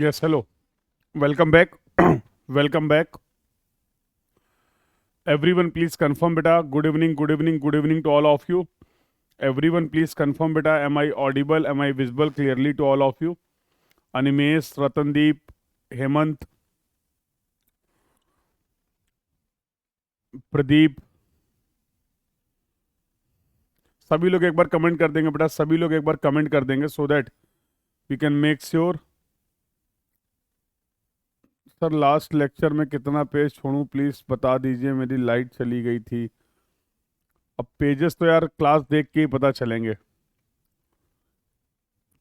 Yes, hello. Welcome back. Welcome back. Everyone, please confirm, beta. Good evening, good evening, good evening to all of you. Everyone, please confirm, beta. Am I audible? Am I visible clearly to all of you? Animesh, Ratandeep, Hemant, Pradeep, सभी लोग एक बार comment कर देंगे बेटा. सभी लोग एक बार comment कर देंगे so that we can make sure. Sir last lecture में कितना पेज छोड़ूं प्लीज बता दीजिए. मेरी लाइट चली गई थी. अब पेजेस तो यार क्लास देख के ही पता चलेंगे.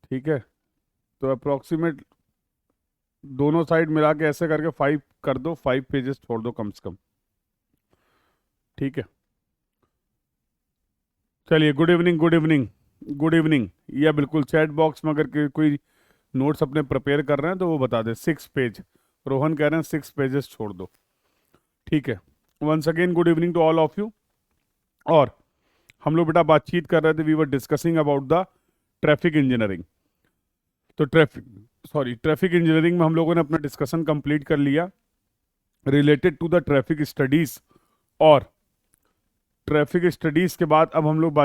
ठीक है, तो अप्रोक्सीमेट दोनों साइड मिला के ऐसे करके 5 कर दो. 5 पेजेस छोड़ दो कम से कम. ठीक है, चलिए. Good evening, good evening, good evening. या बिल्कुल चैट बॉक्स में अगर कोई नोट्स अपने प्रिपेयर कर रहे हैं तो वो बता दे. 6 पेज रोहन कह रहे हैं 6 पेजेस छोड़ दो. ठीक है. Once again good evening to all of you. और हम लोग बेटा बातचीत कर रहे थे. We were discussing about the traffic engineering. तो ट्रैफिक इंजीनियरिंग में हम लोगों ने अपना डिस्कशन कंप्लीट कर लिया related to the traffic studies. और ट्रैफिक स्टडीज के बाद अब हम लोग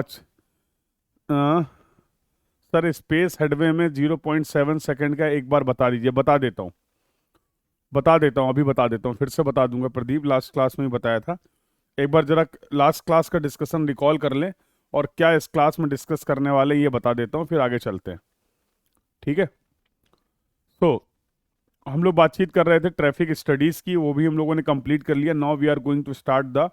सर स्पेस हेडवे में 0.7 सेकंड का एक बार बता दीजिए. बता देता हूँ अभी बता देता हूँ. फिर से बता दूंगा. प्रदीप लास्ट क्लास में ही बताया था. एक बार जरा लास्ट क्लास का डिस्कशन रिकॉल कर लें और क्या इस क्लास में डिस्कस करने वाले ये बता देता हूँ, फिर आगे चलते हैं. ठीक है. तो हम लोग बातचीत कर रहे थे ट्रैफिक स्टडीज की. वो भी हम लोगों ने कंप्लीट कर लिया. Now we are going to start the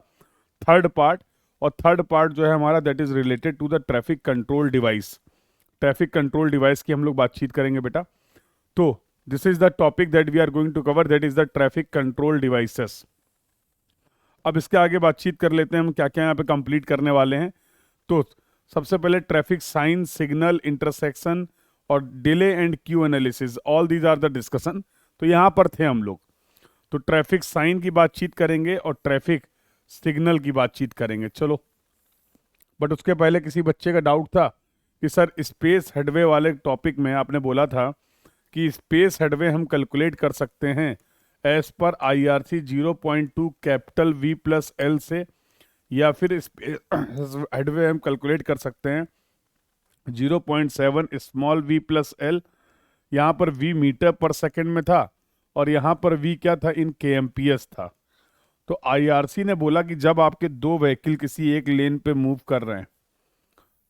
third part. और थर्ड पार्ट जो है हमारा that is related to the traffic control device. Traffic control device की हम लोग बातचीत करेंगे बेटा. तो this is the topic that we are going to cover, that is the traffic control devices. अब इसके आगे बातचीत कर लेते हैं हम क्या क्या यहाँ पे कंप्लीट करने वाले हैं. तो सबसे पहले ट्रैफिक साइन, सिग्नल, इंटरसेक्शन और delay and queue analysis, all these are the discussion. तो यहाँ पर थे हम लोग. तो ट्रैफिक साइन की बातचीत करेंगे और ट्रैफिक सिग्नल की बातचीत करेंगे. चलो. बट उसके पहले किसी बच्चे का डाउट था कि सर स्पेस हेडवे वाले टॉपिक में आपने बोला था कि स्पेस हेडवे हम कैलकुलेट कर सकते हैं एज पर IRC 0.2 capital V plus L से, या फिर हेडवे हम कैलकुलेट कर सकते हैं 0.7 स्मॉल v प्लस L. यहाँ पर v मीटर पर सेकंड में था और यहाँ पर v क्या था, इन kmph था. तो IRC ने बोला कि जब आपके दो व्हीकल किसी एक लेन पे मूव कर रहे हैं,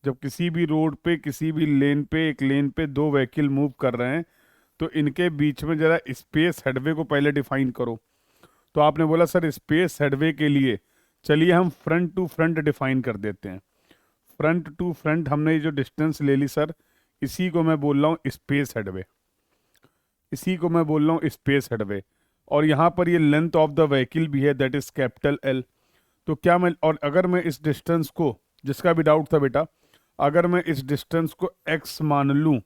जब किसी भी रोड पे किसी भी लेन पे एक लेन पे दो व्हीकल मूव कर रहे हैं तो इनके बीच में जरा स्पेस हेडवे को पहले डिफाइन करो. तो आपने बोला सर स्पेस हेडवे के लिए चलिए हम फ्रंट टू फ्रंट डिफाइन कर देते हैं. फ्रंट टू फ्रंट हमने ये जो डिस्टेंस ले ली सर, इसी को मैं बोल रहा हूँ स्पेस हेडवे. इसी को मैं बोल रहा हूँ स्पेस हेडवे. और यहाँ पर ये लेंथ ऑफ द व्हीकल भी है, दैट इज कैपिटल L. तो क्या मैं, और अगर मैं इस डिस्टेंस को, जिसका भी डाउट था बेटा, अगर मैं इस डिस्टेंस को x मान लूँ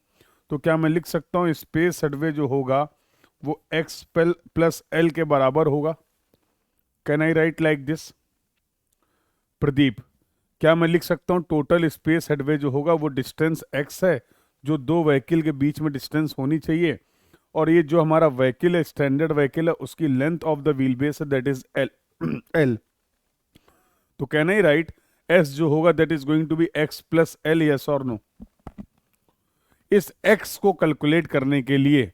तो क्या मैं लिख सकता हूँ स्पेस हेडवे जो होगा वो x प्लस L के बराबर होगा. Can I right like this? Pradeep, क्या मैं लिख सकता हूँ टोटल स्पेस हेडवे जो होगा वो डिस्टेंस x है, जो दो व्हीकल के बीच में डिस्टेंस होनी चाहिए, और ये जो हमारा व्हीकल है स्टैंडर्ड व्हीकल है उसकी length of the wheel base है दैट इज L. तो कैन आई राइट S जो होगा that is going to be x plus L, yes और नो? इस x को कैलकुलेट करने के लिए,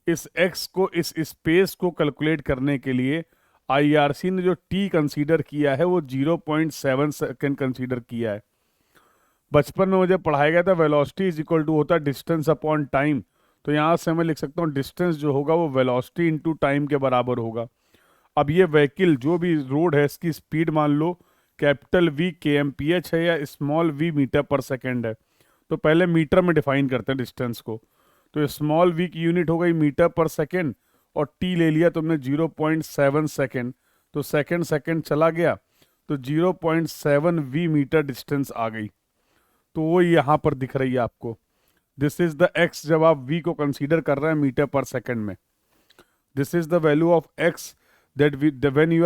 इस x को, इस स्पेस को कैलकुलेट करने के लिए IRC ने जो t कंसीडर किया है वो 0.7 सेकेंड कंसीडर किया है. बचपन में मुझे पढ़ाया गया था वेलोसिटी इज इक्वल टू होता है डिस्टेंस अपॉन टाइम. तो यहां से मैं लिख सकता हूँ डिस्टेंस जो होगा वो वेलोसिटी इनटू टाइम के बराबर होगा. अब ये व्हीकल जो भी रोड है इसकी स्पीड मान लो कैपिटल V kmph है या small v metre per second है. तो पहले मीटर में डिफाइन करते हैं डिस्टेंस को. तो स्मॉल v की यूनिट हो गई मीटर पर सेकेंड और t ले लिया तुमने 0.7 सेकेंड. तो सेकेंड सेकेंड चला गया तो 0.7 v मीटर डिस्टेंस आ गई. तो वो यहाँ पर दिख रही है आपको. दिस इज द x जब आप v को कंसीडर कर रहे हैं मीटर पर सेकेंड में. This is the value of x that when you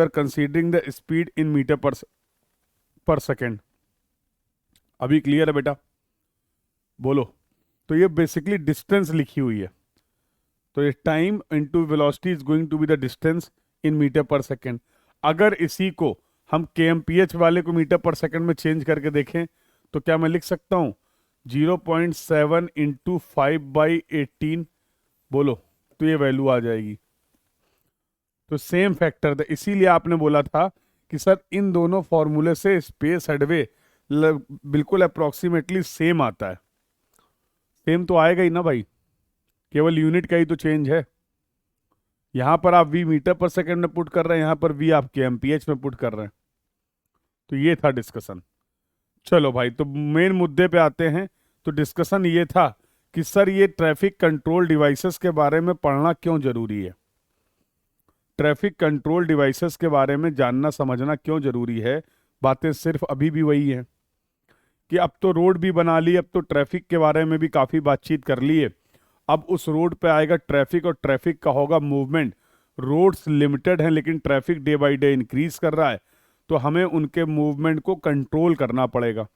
are considering the speed in meter per second. अभी क्लियर है बेटा? बोलो. तो ये बेसिकली डिस्टेंस लिखी हुई है। तो ये time into velocity is going to be the distance in metre per second. अगर इसी को हम kmph वाले को मीटर पर सेकेंड में चेंज करके देखें तो क्या मैं लिख सकता हूँ 0.7 इंटू 5/18, बोलो, तो ये वैल्यू आ जाएगी। तो सेम फैक्टर था, इसीलिए आपने बोला था कि सर इन दोनों फॉर्मूले से स्पेस हेडवे बिल्कुल अप्रोक्सीमेटली सेम आता है। सेम तो आएगा ही ना भाई, केवल यूनिट का ही तो चेंज है। यहां पर आप वी मीटर पर सेकंड में पुट कर रहे हैं, यहां पर वी आप kmph में पुट कर रहे हैं। तो ये था डिस्कशन। चलो भाई, तो मेन मुद्दे पे आते हैं। तो डिस्कशन ये था कि सर ये ट्रैफिक कंट्रोल डिवाइसेस के बारे में पढ़ना क्यों जरूरी है। ट्रैफिक कंट्रोल डिवाइसेस के बारे में जानना समझना क्यों जरूरी है। बातें सिर्फ अभी भी वही है कि अब तो रोड भी बना ली, अब तो ट्रैफिक के बारे में भी काफ़ी बातचीत कर ली है। अब उस रोड पे आएगा ट्रैफिक और ट्रैफिक का होगा मूवमेंट। रोड्स लिमिटेड हैं लेकिन traffic day by day increase कर रहा है, तो हमें उनके मूवमेंट को कंट्रोल करना पड़ेगा।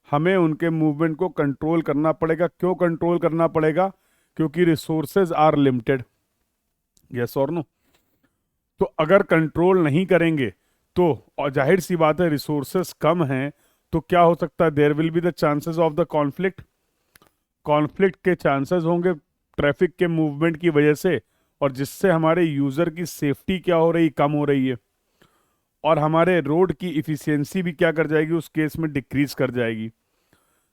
हमें उनके मूवमेंट को कंट्रोल करना पड़ेगा। क्यों कंट्रोल करना पड़ेगा? क्योंकि रिसोर्सेज आर लिमिटेड। यस और नो? तो अगर कंट्रोल नहीं करेंगे तो, और जाहिर सी बात है रिसोर्सेस कम हैं, तो क्या हो सकता है, there will be the chances of the conflict. Conflict के चांसेस होंगे ट्रैफिक के मूवमेंट की वजह से, और जिससे हमारे यूजर की सेफ्टी क्या हो रही, कम हो रही है, और हमारे रोड की इफिशियंसी भी क्या कर जाएगी, उस केस में डिक्रीज कर जाएगी।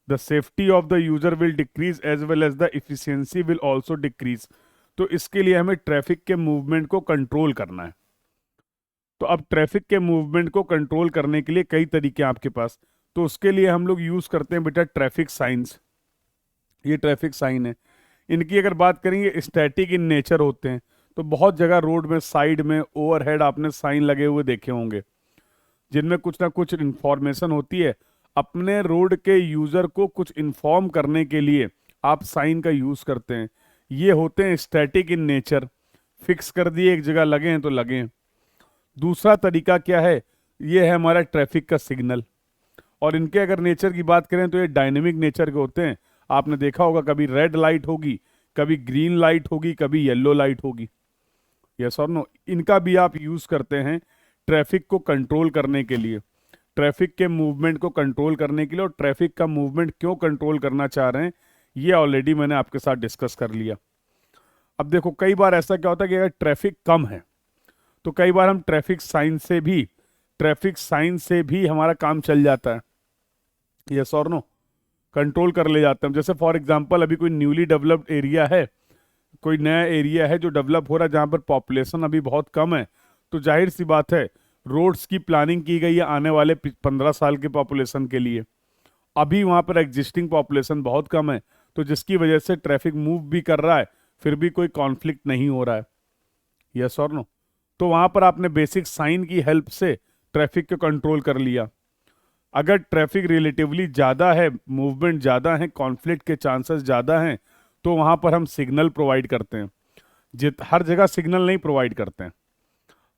The safety of the user will decrease as well as the efficiency will also decrease. तो इसके लिए हमें ट्रैफिक के मूवमेंट को कंट्रोल करना है। तो अब ट्रैफिक के मूवमेंट को कंट्रोल करने के लिए कई तरीके हैं आपके पास। तो उसके लिए हम लोग यूज करते हैं बेटा ट्रैफिक साइंस। ये ट्रैफिक साइन है। इनकी अगर बात करेंगे, स्टैटिक इन नेचर होते हैं। तो बहुत जगह रोड में साइड में ओवरहेड आपने साइन लगे हुए देखे होंगे, जिनमें कुछ ना कुछ इंफॉर्मेशन होती है। अपने रोड के यूजर को कुछ इन्फॉर्म करने के लिए आप साइन का यूज करते हैं। ये होते हैं स्टैटिक इन नेचर, फिक्स कर दिए, एक जगह लगे हैं तो लगे हैं। दूसरा तरीका क्या है, ये है हमारा ट्रैफिक का सिग्नल। और इनके अगर नेचर की बात करें तो ये डायनेमिक नेचर के होते हैं। आपने देखा होगा कभी रेड लाइट होगी, कभी ग्रीन लाइट होगी, कभी येलो लाइट होगी। यस और नो? इनका भी आप यूज करते हैं ट्रैफिक को कंट्रोल करने के लिए, ट्रैफिक के मूवमेंट को कंट्रोल करने के लिए। और ट्रैफिक का मूवमेंट क्यों कंट्रोल करना चाह रहे हैं, ये ऑलरेडी मैंने आपके साथ डिस्कस कर लिया। अब देखो, कई बार ऐसा क्या होता है कि अगर ट्रैफिक कम है तो कई बार हम ट्रैफिक साइन से भी हमारा काम चल जाता है। यस और नो? कंट्रोल कर ले जाते हैं। जैसे फॉर एग्जांपल अभी कोई न्यूली डेवलप्ड एरिया है, कोई नया एरिया है जो डेवलप हो रहा है, जहां पर पॉपुलेशन अभी बहुत कम है, तो जाहिर सी बात है रोड्स की प्लानिंग की गई है आने वाले 15 साल के पॉपुलेशन के लिए। अभी वहां पर एग्जिस्टिंग पॉपुलेशन बहुत कम है, तो जिसकी वजह से ट्रैफिक मूव भी कर रहा है, फिर भी कोई कॉन्फ्लिक्ट नहीं हो रहा है। यस और नो? तो वहां पर आपने बेसिक साइन की हेल्प से ट्रैफिक को कंट्रोल कर लिया। अगर ट्रैफिक रिलेटिवली ज़्यादा है, मूवमेंट ज़्यादा है, कॉन्फ्लिक्ट के चांसेस ज़्यादा हैं, तो वहाँ पर हम सिग्नल प्रोवाइड करते हैं। हर जगह सिग्नल नहीं प्रोवाइड करते हैं,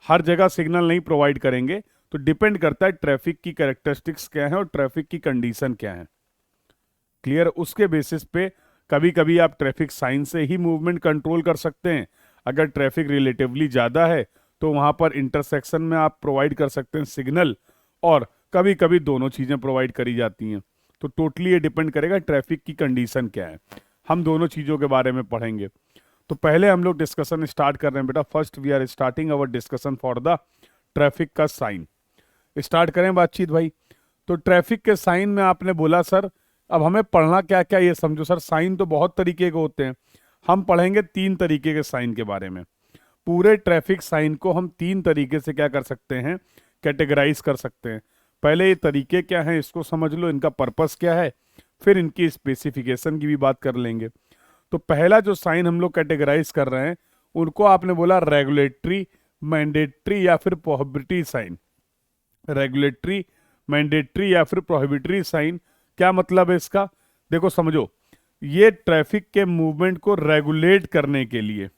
हर जगह सिग्नल नहीं प्रोवाइड करेंगे। तो डिपेंड करता है ट्रैफिक की कैरेक्टरिस्टिक्स क्या है और ट्रैफिक की कंडीशन क्या है। क्लियर? उसके बेसिस पे कभी कभी आप ट्रैफिक साइन से ही मूवमेंट कंट्रोल कर सकते हैं। अगर ट्रैफिक रिलेटिवली ज़्यादा है तो वहाँ पर इंटरसेक्शन में आप प्रोवाइड कर सकते हैं सिग्नल, और कभी कभी दोनों चीज़ें प्रोवाइड करी जाती हैं। तो टोटली ये डिपेंड करेगा ट्रैफिक की कंडीशन क्या है। हम दोनों चीज़ों के बारे में पढ़ेंगे। तो पहले हम लोग डिस्कशन स्टार्ट कर रहे हैं बेटा। First we are starting our discussion for the traffic का साइन। स्टार्ट करें बातचीत भाई। तो ट्रैफिक के साइन में आपने बोला सर अब हमें पढ़ना क्या क्या, ये समझो सर। साइन तो बहुत तरीके के होते हैं, हम पढ़ेंगे 3 तरीके के साइन के बारे में। पूरे ट्रैफिक साइन को हम 3 तरीके से क्या कर सकते हैं, कैटेगराइज कर सकते हैं। पहले ये तरीके क्या हैं इसको समझ लो, इनका पर्पस क्या है, फिर इनकी स्पेसिफिकेशन की भी बात कर लेंगे। तो पहला जो साइन हम लोग कैटेगराइज कर रहे हैं उनको आपने बोला रेगुलेटरी, मैंडेटरी या फिर प्रोहिबिटरी साइन। रेगुलेटरी, मैंडेटरी या फिर प्रोहिबिटरी साइन, क्या मतलब है इसका? देखो समझो, ये ट्रैफिक के मूवमेंट को रेगुलेट करने के लिए,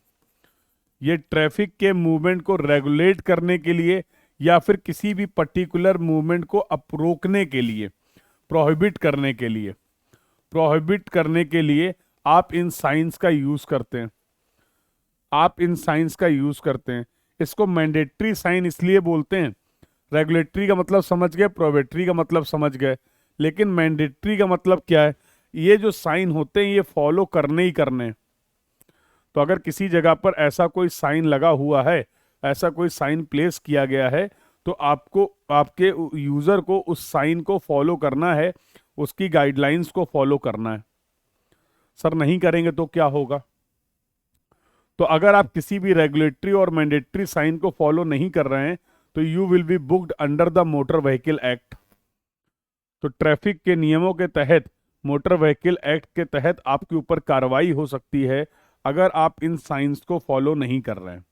ये ट्रैफिक के मूवमेंट को रेगुलेट करने के लिए या फिर किसी भी पर्टिकुलर मूवमेंट को रोकने के लिए, प्रोहिबिट करने के लिए आप इन साइंस का यूज करते हैं, आप इन साइंस का यूज करते हैं। इसको मैंडेटरी साइन इसलिए बोलते हैं, रेगुलेटरी का मतलब समझ गए, प्रोबेटरी का मतलब समझ गए, लेकिन मैंडेटरी का मतलब क्या है? ये जो साइन होते हैं ये फॉलो करने ही करने हैं। तो अगर किसी जगह पर ऐसा कोई साइन लगा हुआ है, ऐसा कोई साइन प्लेस किया गया है, तो आपको, आपके यूजर को उस साइन को फॉलो करना है, उसकी गाइडलाइंस को फॉलो करना है। सर नहीं करेंगे तो क्या होगा? तो अगर आप किसी भी रेगुलेटरी और मैंडेटरी साइन को फॉलो नहीं कर रहे हैं तो you will be booked under the motor vehicle act. तो ट्रैफिक के नियमों के तहत, मोटर व्हीकल एक्ट के तहत आपके ऊपर कार्रवाई हो सकती है अगर आप इन साइंस को फॉलो नहीं कर रहे हैं।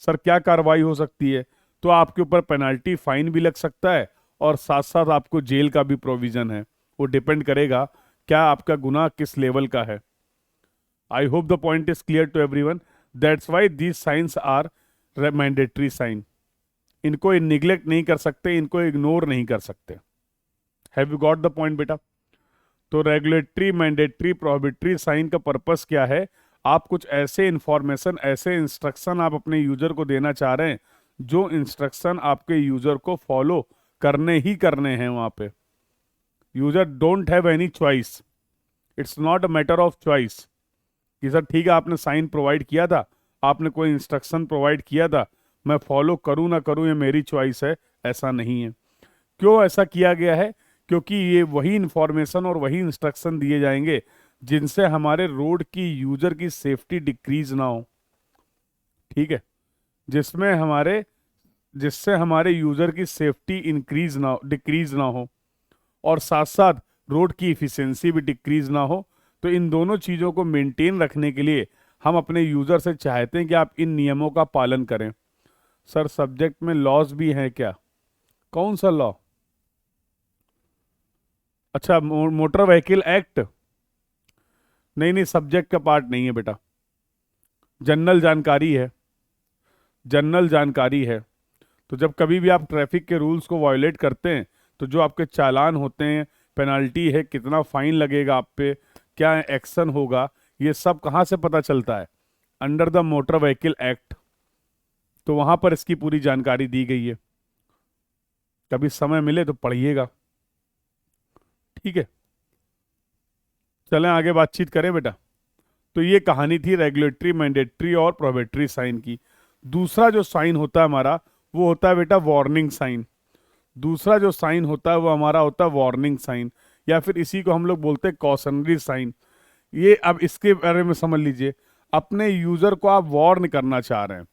सर क्या कार्रवाई हो सकती है? तो आपके ऊपर पेनल्टी, फाइन भी लग सकता है और साथ साथ आपको जेल का भी प्रोविजन है। वो डिपेंड करेगा क्या आपका गुनाह किस लेवल का है। I hope the point is clear to everyone. That's why these signs are mandatory sign. इनको निग्लेक्ट नहीं कर सकते, इनको इग्नोर नहीं कर सकते। Have you got the point बेटा? तो रेगुलेटरी, मैंडेटरी, प्रोहिबिटरी साइन का पर्पस क्या है? आप कुछ ऐसे इंफॉर्मेशन, ऐसे इंस्ट्रक्शन आप अपने यूजर को देना चाह रहे हैं जो इंस्ट्रक्शन आपके यूजर को फॉलो करने ही करने हैं। वहां पे user don't have any choice, it's not a matter of choice कि सर ठीक है आपने साइन प्रोवाइड किया था, आपने कोई इंस्ट्रक्शन प्रोवाइड किया था, मैं फॉलो करूं ना करूं ये मेरी चॉइस है। ऐसा नहीं है। क्यों ऐसा किया गया है? क्योंकि ये वही इंफॉर्मेशन और वही इंस्ट्रक्शन दिए जाएंगे जिनसे हमारे रोड की यूजर की सेफ्टी डिक्रीज ना हो। ठीक है, जिसमें हमारे जिससे हमारे यूजर की सेफ्टी इंक्रीज ना, डिक्रीज ना हो, और साथ साथ रोड की इफिशिएंसी भी डिक्रीज ना हो। तो इन दोनों चीज़ों को मेंटेन रखने के लिए हम अपने यूजर से चाहते हैं कि आप इन नियमों का पालन करें। सर सब्जेक्ट में लॉज भी हैं क्या? कौन सा लॉ? अच्छा, मोटर व्हीकल एक्ट? नहीं नहीं, सब्जेक्ट का पार्ट नहीं है बेटा, जनरल जानकारी है, जनरल जानकारी है। तो जब कभी भी आप ट्रैफिक के रूल्स को वायोलेट करते हैं तो जो आपके चालान होते हैं, पेनल्टी है, कितना फाइन लगेगा आप पे, क्या एक्शन होगा, ये सब कहाँ से पता चलता है? Under the motor vehicle act. तो वहां पर इसकी पूरी जानकारी दी गई है, कभी समय मिले तो पढ़िएगा। ठीक है, चलें आगे बातचीत करें बेटा। तो ये कहानी थी रेगुलेटरी, मैंडेटरी और प्रोहिबिटरी साइन की। दूसरा जो साइन होता है हमारा, वो होता है बेटा वार्निंग साइन। दूसरा जो साइन होता है वो हमारा होता है वार्निंग साइन, या फिर इसी को हम लोग बोलते हैं कॉशनरी साइन। ये अब इसके बारे में समझ लीजिए। अपने यूजर को आप वार्न करना चाह रहे हैं।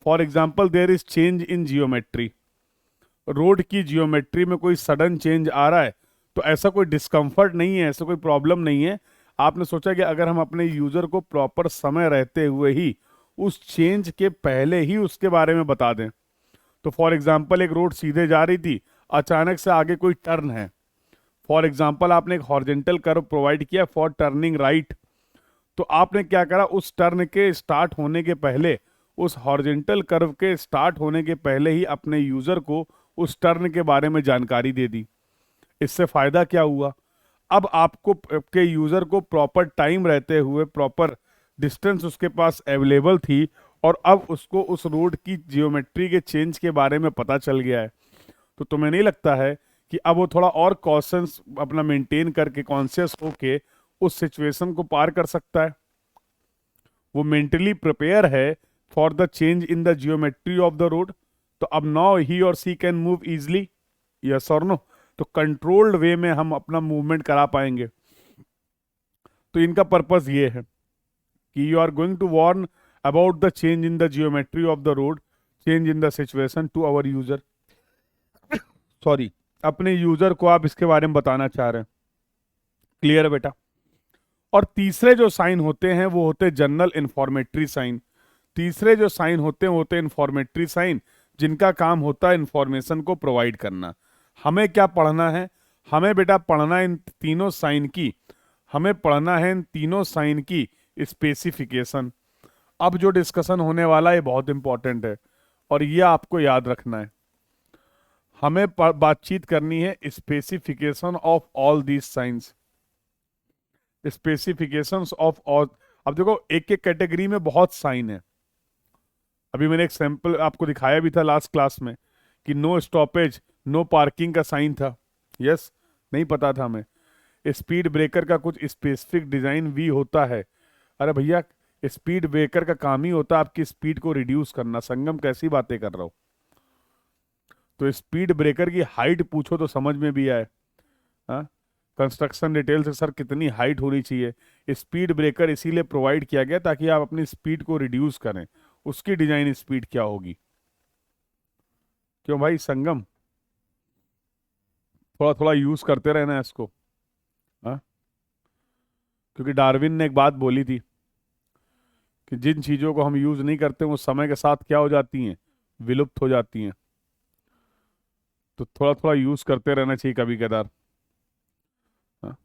For example, there is change in geometry. Road की जियोमेट्री में कोई सडन चेंज आ रहा है, तो ऐसा कोई डिस्कम्फर्ट नहीं है, ऐसा कोई प्रॉब्लम नहीं है। आपने सोचा कि अगर हम अपने यूजर को प्रॉपर समय रहते हुए ही उस चेंज के पहले ही उसके बारे में बता दें। तो फॉर एग्जाम्पल, एक रोड सीधे जा रही थी, अचानक से आगे कोई टर्न है। फॉर एग्जाम्पल, आपने एक हॉरिजॉन्टल कर्व प्रोवाइड किया फॉर टर्निंग राइट। तो आपने क्या करा, उस टर्न के स्टार्ट होने के पहले, उस हॉरिजॉन्टल कर्व के स्टार्ट होने के पहले ही अपने यूजर को उस टर्न के बारे में जानकारी दे दी। इससे फायदा क्या हुआ? अब आपको, आपके यूजर को प्रॉपर टाइम रहते हुए, प्रॉपर डिस्टेंस उसके पास अवेलेबल थी, और अब उसको उस रोड की जियोमेट्री के चेंज के बारे में पता चल गया है। तो तुम्हें नहीं लगता है कि अब वो थोड़ा और कॉशंस अपना मेंटेन करके, कॉन्शियस होके उस सिचुएशन को पार कर सकता है? वो मेंटली प्रिपेयर है for the change in the geometry of the road. तो अब नाउ ही और सी कैन मूव इजिली, यस और नो? तो कंट्रोल्ड वे में हम अपना मूवमेंट करा पाएंगे। तो इनका पर्पस ये है कि you are going to warn about the change in the geometry of the road, change in the situation to our user. Sorry, अपने यूजर को आप इसके बारे में बताना चाह रहे हैं। क्लियर है बेटा? और तीसरे जो साइन होते हैं वो होते हैं जनरल इंफॉर्मेटरी साइन। तीसरे जो साइन होते हैं वो होते हैं इंफॉर्मेटरी साइन, जिनका काम होता है इंफॉर्मेशन को प्रोवाइड करना। हमें क्या पढ़ना है? हमें बेटा पढ़ना है इन तीनों साइन की, हमें पढ़ना है इन तीनों साइन की स्पेसिफिकेशन। अब जो डिस्कशन होने वाला है बहुत इंपॉर्टेंट है और ये आपको याद रखना है। हमें बातचीत करनी है specification of all these science. Specifications of all. अब देखो एक एक कैटेगरी में बहुत साइन है। अभी मैंने एक सैंपल आपको दिखाया भी था लास्ट क्लास में कि नो स्टॉपेज नो पार्किंग का साइन था। यस, नहीं पता था हमें। स्पीड ब्रेकर का कुछ स्पेसिफिक डिजाइन भी होता है। अरे भैया, स्पीड ब्रेकर का काम ही होता है आपकी स्पीड को रिड्यूस करना। संगम, कैसी बातें कर रहा हो? तो स्पीड ब्रेकर की हाइट पूछो तो समझ में भी आए। हाँ, कंस्ट्रक्शन डिटेल से सर कितनी हाइट होनी चाहिए। स्पीड ब्रेकर इसीलिए प्रोवाइड किया गया ताकि आप अपनी स्पीड को रिड्यूस करें। उसकी डिजाइन स्पीड क्या होगी? क्यों भाई संगम, थोड़ा थोड़ा यूज करते रहना है इसको। हाँ, क्योंकि डार्विन ने एक बात बोली थी कि जिन चीजों को हम यूज नहीं करते वो समय के साथ क्या हो जाती हैं, विलुप्त हो जाती हैं। तो थोड़ा थोड़ा यूज करते रहना चाहिए कभी कदार। हाँ,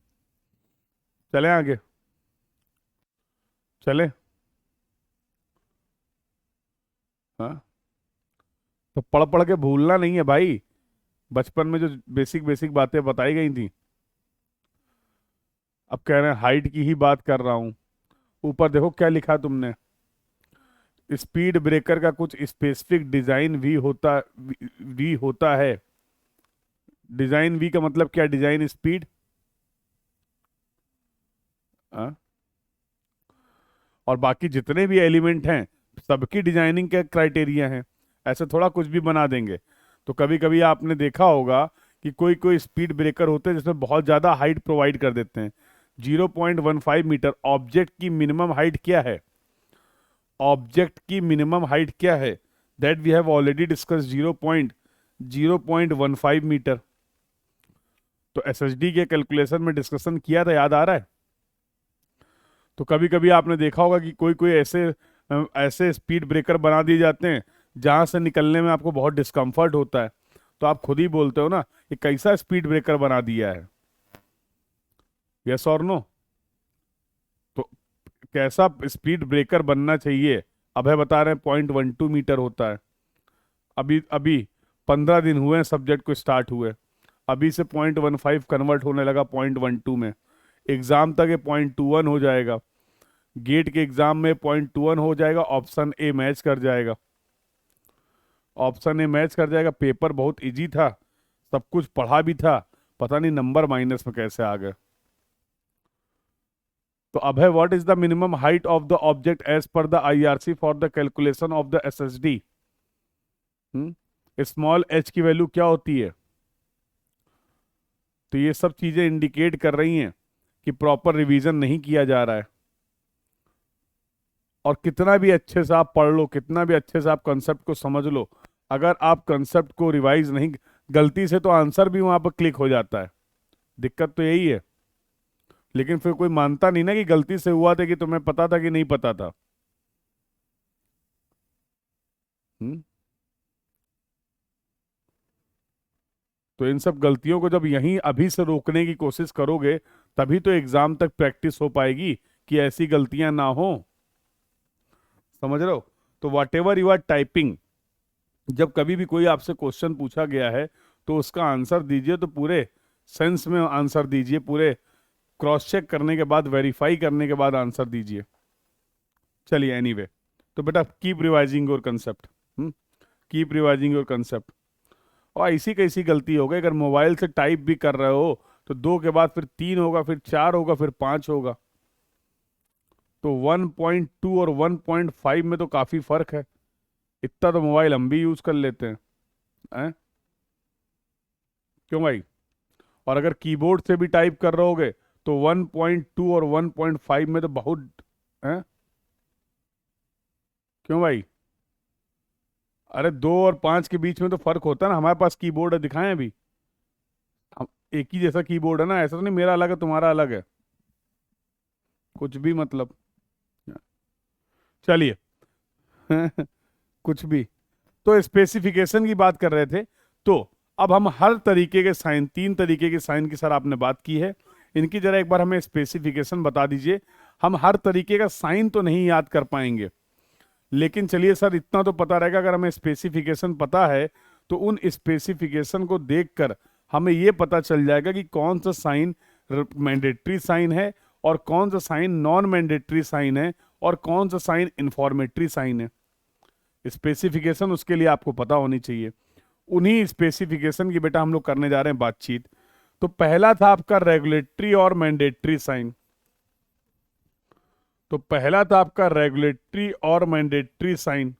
चले आगे, चले। हाँ, तो पढ़ पढ़ के भूलना नहीं है भाई। बचपन में जो बेसिक बेसिक बातें बताई गई थी, अब कह रहे हैं हाइट की ही बात कर रहा हूं। ऊपर देखो क्या लिखा तुमने, स्पीड ब्रेकर का कुछ स्पेसिफिक डिजाइन भी होता है। डिजाइन वी का मतलब क्या? Design speed. और बाकी जितने भी एलिमेंट हैं सबकी डिजाइनिंग के क्राइटेरिया हैं। ऐसे थोड़ा कुछ भी बना देंगे। तो कभी कभी आपने देखा होगा कि कोई कोई स्पीड ब्रेकर होते हैं जिसमें बहुत ज़्यादा हाइट प्रोवाइड कर देते हैं। 0.15 मीटर। ऑब्जेक्ट की मिनिमम हाइट क्या है? ऑब्जेक्ट की मिनिमम हाइट क्या है? That we have already discuss, 0.15 metre. तो एसएसडी के कैलकुलेशन में डिस्कशन किया था, याद आ रहा है? तो कभी कभी आपने देखा होगा कि कोई कोई ऐसे स्पीड ब्रेकर बना दिए जाते हैं जहां से निकलने में आपको बहुत डिस्कम्फर्ट होता है। तो आप खुद ही बोलते हो ना, ये कैसा स्पीड ब्रेकर बना दिया है। यस और नो? तो कैसा स्पीड ब्रेकर बनना चाहिए? अभय बता रहे हैं 0.12 मीटर होता है। अभी अभी 15 दिन हुए हैं सब्जेक्ट को स्टार्ट हुए, अभी से 0.15 कन्वर्ट होने लगा 0.12 में। एग्जाम तक ये 0.21 हो जाएगा। गेट के एग्जाम में 0.21 हो जाएगा। ऑप्शन ए मैच कर जाएगा। ऑप्शन ए मैच कर जाएगा। पेपर बहुत इजी था, सब कुछ पढ़ा भी था, पता नहीं नंबर माइनस में कैसे आ गए। तो अब है, what is the minimum height of the object as per the IRC for the calculation of the SSD? Small h की वैल्यू क्या होती है? तो ये सब चीजें इंडिकेट कर रही हैं कि प्रॉपर रिवीजन नहीं किया जा रहा है। और कितना भी अच्छे से आप पढ़ लो, कितना भी अच्छे से आप कंसेप्ट को समझ लो, अगर आप कंसेप्ट को रिवाइज नहीं, गलती से तो आंसर भी वहां पर क्लिक हो जाता है। दिक्कत तो यही है। लेकिन फिर कोई मानता नहीं ना कि गलती से हुआ था, कि तुम्हें पता था कि नहीं पता था। हम्म तो इन सब गलतियों को जब यहीं अभी से रोकने की कोशिश करोगे, तभी तो एग्जाम तक प्रैक्टिस हो पाएगी कि ऐसी गलतियां ना हो। समझ रहे हो? तो whatever you are typing, जब कभी भी कोई आपसे क्वेश्चन पूछा गया है तो उसका आंसर दीजिए तो पूरे सेंस में आंसर दीजिए, पूरे क्रॉस चेक करने के बाद, वेरीफाई करने के बाद आंसर दीजिए। चलिए एनीवे, तो बेटा keep revising your concept. Keep revising your concept. और ऐसी कैसी गलती हो गई, अगर मोबाइल से टाइप भी कर रहे हो तो 2 के बाद फिर 3 होगा, फिर 4 होगा, फिर 5 होगा। तो 1.2 और 1.5 में तो काफी फर्क है। इतना तो मोबाइल हम भी यूज कर लेते हैं। क्यों भाई? और अगर कीबोर्ड से भी टाइप कर रहोगे तो 1.2 और 1.5 में तो बहुत है। क्यों भाई? अरे 2 और 5 के बीच में तो फर्क होता है ना। हमारे पास कीबोर्ड है, दिखाएं अभी। हम एक ही जैसा कीबोर्ड है ना, ऐसा तो नहीं मेरा अलग है तुम्हारा अलग है, कुछ भी मतलब। चलिए कुछ भी। तो स्पेसिफिकेशन की बात कर रहे थे। तो अब हम हर तरीके के साइन, 3 तरीके के साइन की सर आपने बात की है, इनकी जरा एक बार हमें स्पेसिफिकेशन बता दीजिए। हम हर तरीके का साइन तो नहीं याद कर पाएंगे, लेकिन चलिए सर इतना तो पता रहेगा, अगर हमें स्पेसिफिकेशन पता है तो उन स्पेसिफिकेशन को देखकर हमें यह पता चल जाएगा कि कौन सा साइन मैंडेटरी साइन है और कौन सा साइन नॉन मैंडेटरी साइन है और कौन सा साइन इंफॉर्मेटरी साइन है। स्पेसिफिकेशन उसके लिए आपको पता होनी चाहिए। उन्हीं स्पेसिफिकेशन की बेटा हम लोग करने जा रहे हैं बातचीत। तो पहला था आपका रेगुलेटरी और मैंडेटरी साइन। तो पहला था आपका रेगुलेटरी और मैंडेटरी साइन।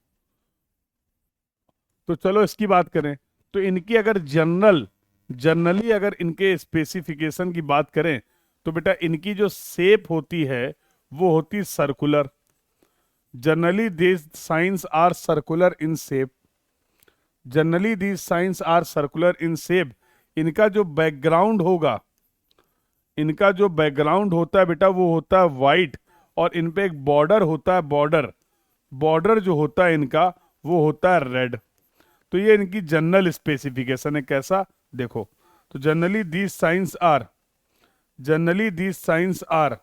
तो चलो इसकी बात करें। तो इनकी अगर जनरली अगर इनके स्पेसिफिकेशन की बात करें तो बेटा इनकी जो शेप होती है वो होती circular. Generally these signs are circular in shape. Generally these signs are circular in shape. इनका जो बैकग्राउंड होगा, इनका जो बैकग्राउंड होता है बेटा वो होता है वाइट, और इन पे एक बॉर्डर होता है, बॉर्डर जो होता है इनका वो होता है रेड। तो ये इनकी जनरल स्पेसिफिकेशन है। कैसा देखो, तो generally these signs are, generally these signs are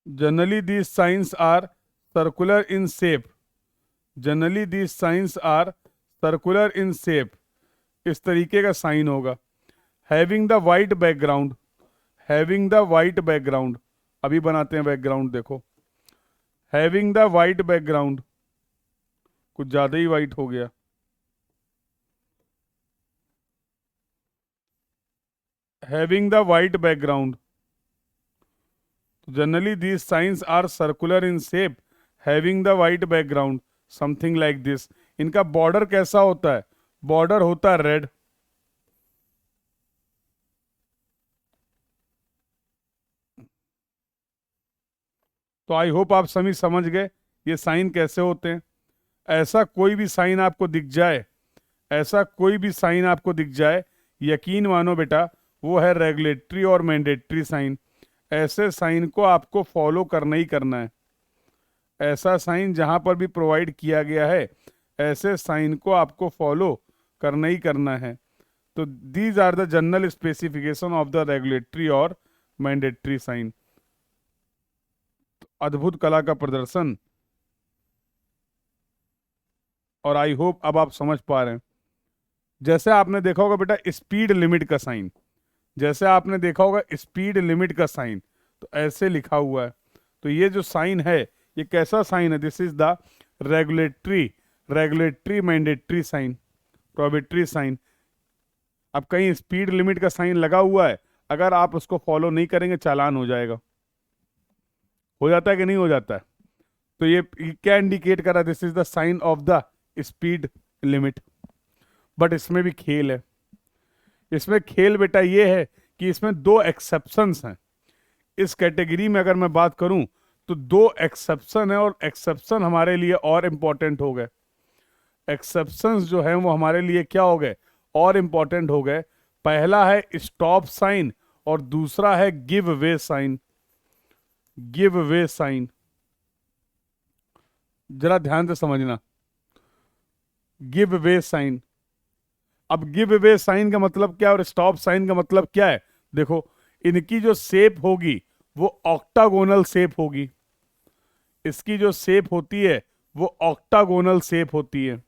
generally these signs are circular in shape. Generally these signs are circular in shape. इस तरीके का साइन होगा। Having the white background, having the white background, अभी बनाते हैं background देखो। Having the white background, कुछ ज्यादा ही वाइट हो गया। Having the white background, generally these signs are circular in shape having the white background, something like this. इनका border कैसा होता है? बॉर्डर होता है रेड। तो आई होप आप सभी समझ गए ये साइन कैसे होते हैं। ऐसा कोई भी साइन आपको दिख जाए, ऐसा कोई भी साइन आपको दिख जाए, यकीन मानो बेटा वो है रेगुलेटरी और मैंडेटरी साइन। ऐसे साइन को आपको फॉलो करना ही करना है। ऐसा साइन जहां पर भी प्रोवाइड किया गया है, ऐसे साइन को आपको फॉलो करना ही करना है। तो these are the general specification of the regulatory और मैंडेटरी साइन। अद्भुत कला का प्रदर्शन, और आई होप अब आप समझ पा रहे हैं। जैसे आपने देखा होगा बेटा स्पीड लिमिट का साइन, जैसे आपने देखा होगा स्पीड लिमिट का साइन, तो ऐसे लिखा हुआ है। तो ये जो साइन है ये कैसा साइन है? This is the regulatory, regulatory mandatory sign, prohibitory sign. अब कहीं स्पीड लिमिट का साइन लगा हुआ है, अगर आप उसको फॉलो नहीं करेंगे चालान हो जाएगा। हो जाता है कि नहीं हो जाता है? तो ये क्या इंडिकेट कर रहा है? This is the sign of the speed limit. But इसमें भी खेल है। इसमें खेल बेटा ये है कि इसमें दो एक्सेप्शंस हैं। इस कैटेगरी में अगर मैं बात करूं तो दो एक्सेप्शन है, और एक्सेप्शन हमारे लिए और इंपॉर्टेंट हो गए। एक्सेप्शंस जो हैं वो हमारे लिए क्या हो गए? और इंपॉर्टेंट हो गए। पहला है स्टॉप साइन और दूसरा है give way sign. Give way sign, जरा ध्यान से समझना। गिव वे साइन, अब गिव वे साइन का मतलब क्या और स्टॉप साइन का मतलब क्या है? देखो, इनकी जो शेप होगी वो ऑक्टागोनल शेप होगी। इसकी जो शेप होती है वो ऑक्टागोनल शेप होती है।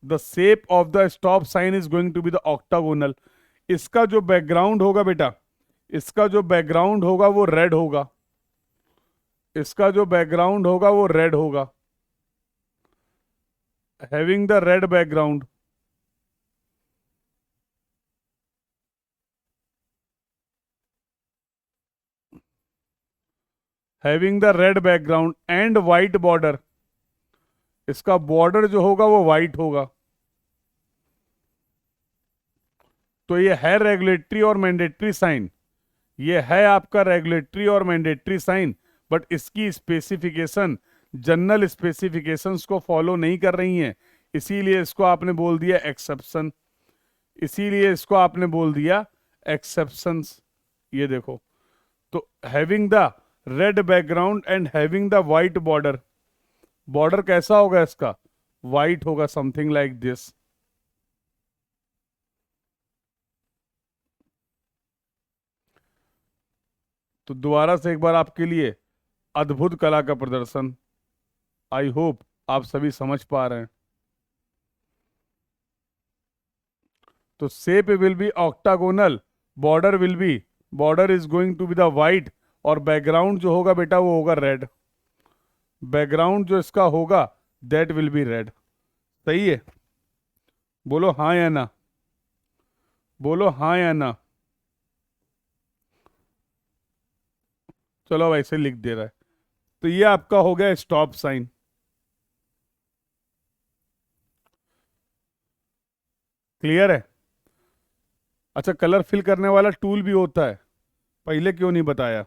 The shape of the stop sign is going to be the octagonal. इसका जो बैकग्राउंड होगा बेटा, इसका जो बैकग्राउंड होगा वो रेड होगा। इसका जो बैकग्राउंड होगा वो रेड होगा। Having the red background, having the red background and white border. इसका बॉर्डर जो होगा वो वाइट होगा। तो ये है रेगुलेटरी और मैंडेटरी साइन। ये है आपका रेगुलेटरी और मैंडेटरी साइन, बट इसकी स्पेसिफिकेशन जनरल स्पेसिफिकेशंस को फॉलो नहीं कर रही हैं, इसीलिए इसको आपने बोल दिया एक्सेप्शन। इसीलिए इसको आपने बोल दिया एक्सेप्शंस। ये देखो, तो having the red background and having the white border. Border कैसा होगा इसका? वाइट होगा, समथिंग लाइक दिस। तो दोबारा से एक बार आपके लिए अद्भुत कला का प्रदर्शन। आई होप आप सभी समझ पा रहे हैं। तो shape will be octagonal, border is going to be the white, और बैकग्राउंड जो होगा बेटा वो होगा रेड। बैकग्राउंड जो इसका होगा दैट विल बी रेड। सही है? बोलो हाँ या ना, बोलो हाँ या ना। चलो वैसे लिख दे रहा है। तो ये आपका हो गया स्टॉप साइन। क्लियर है? अच्छा, कलर फिल करने वाला टूल भी होता है, पहले क्यों नहीं बताया?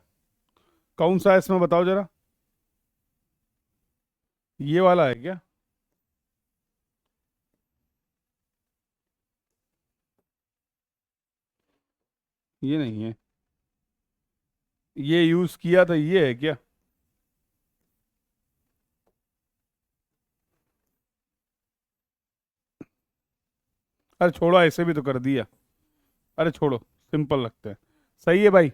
कौन सा है इसमें बताओ जरा। ये वाला है क्या? ये नहीं है, ये यूज किया था, ये है क्या? अरे छोड़ो, ऐसे भी तो कर दिया। अरे छोड़ो, सिंपल लगता है। सही है भाई।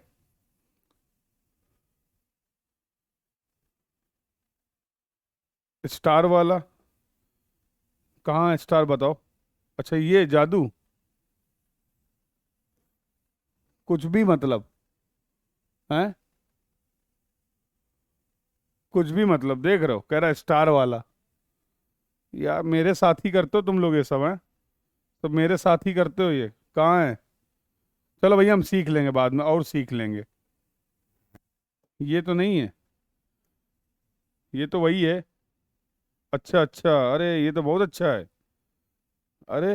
स्टार वाला कहाँ है? स्टार बताओ। अच्छा ये जादू, कुछ भी मतलब है, कुछ भी मतलब। देख रहे हो, कह रहा है स्टार वाला। यार मेरे साथ ही करते हो तुम लोग ये सब, हैं? तो मेरे साथ ही करते हो ये, कहाँ है? चलो भैया, हम सीख लेंगे बाद में, और सीख लेंगे। ये तो नहीं है, ये तो वही है। अच्छा अच्छा, अरे ये तो बहुत अच्छा है। अरे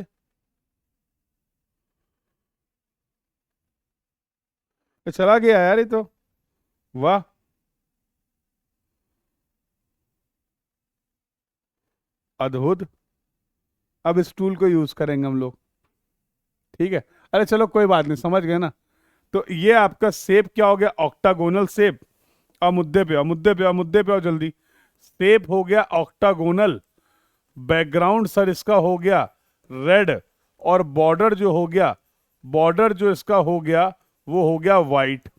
ये चला गया यार, ये तो। वाह। अद्भुत। अब इस टूल को यूज करेंगे हम लोग। ठीक है। अरे चलो कोई बात नहीं, समझ गए ना। तो ये आपका शेप क्या हो गया? Octagonal shape. अब मुद्दे पे आओ, मुद्दे पे आओ, मुद्दे पे आओ जल्दी। शेप हो गया ऑक्टागोनल, बैकग्राउंड सर इसका हो गया रेड, और बॉर्डर जो हो गया, बॉर्डर जो इसका हो गया वो हो गया वाइट।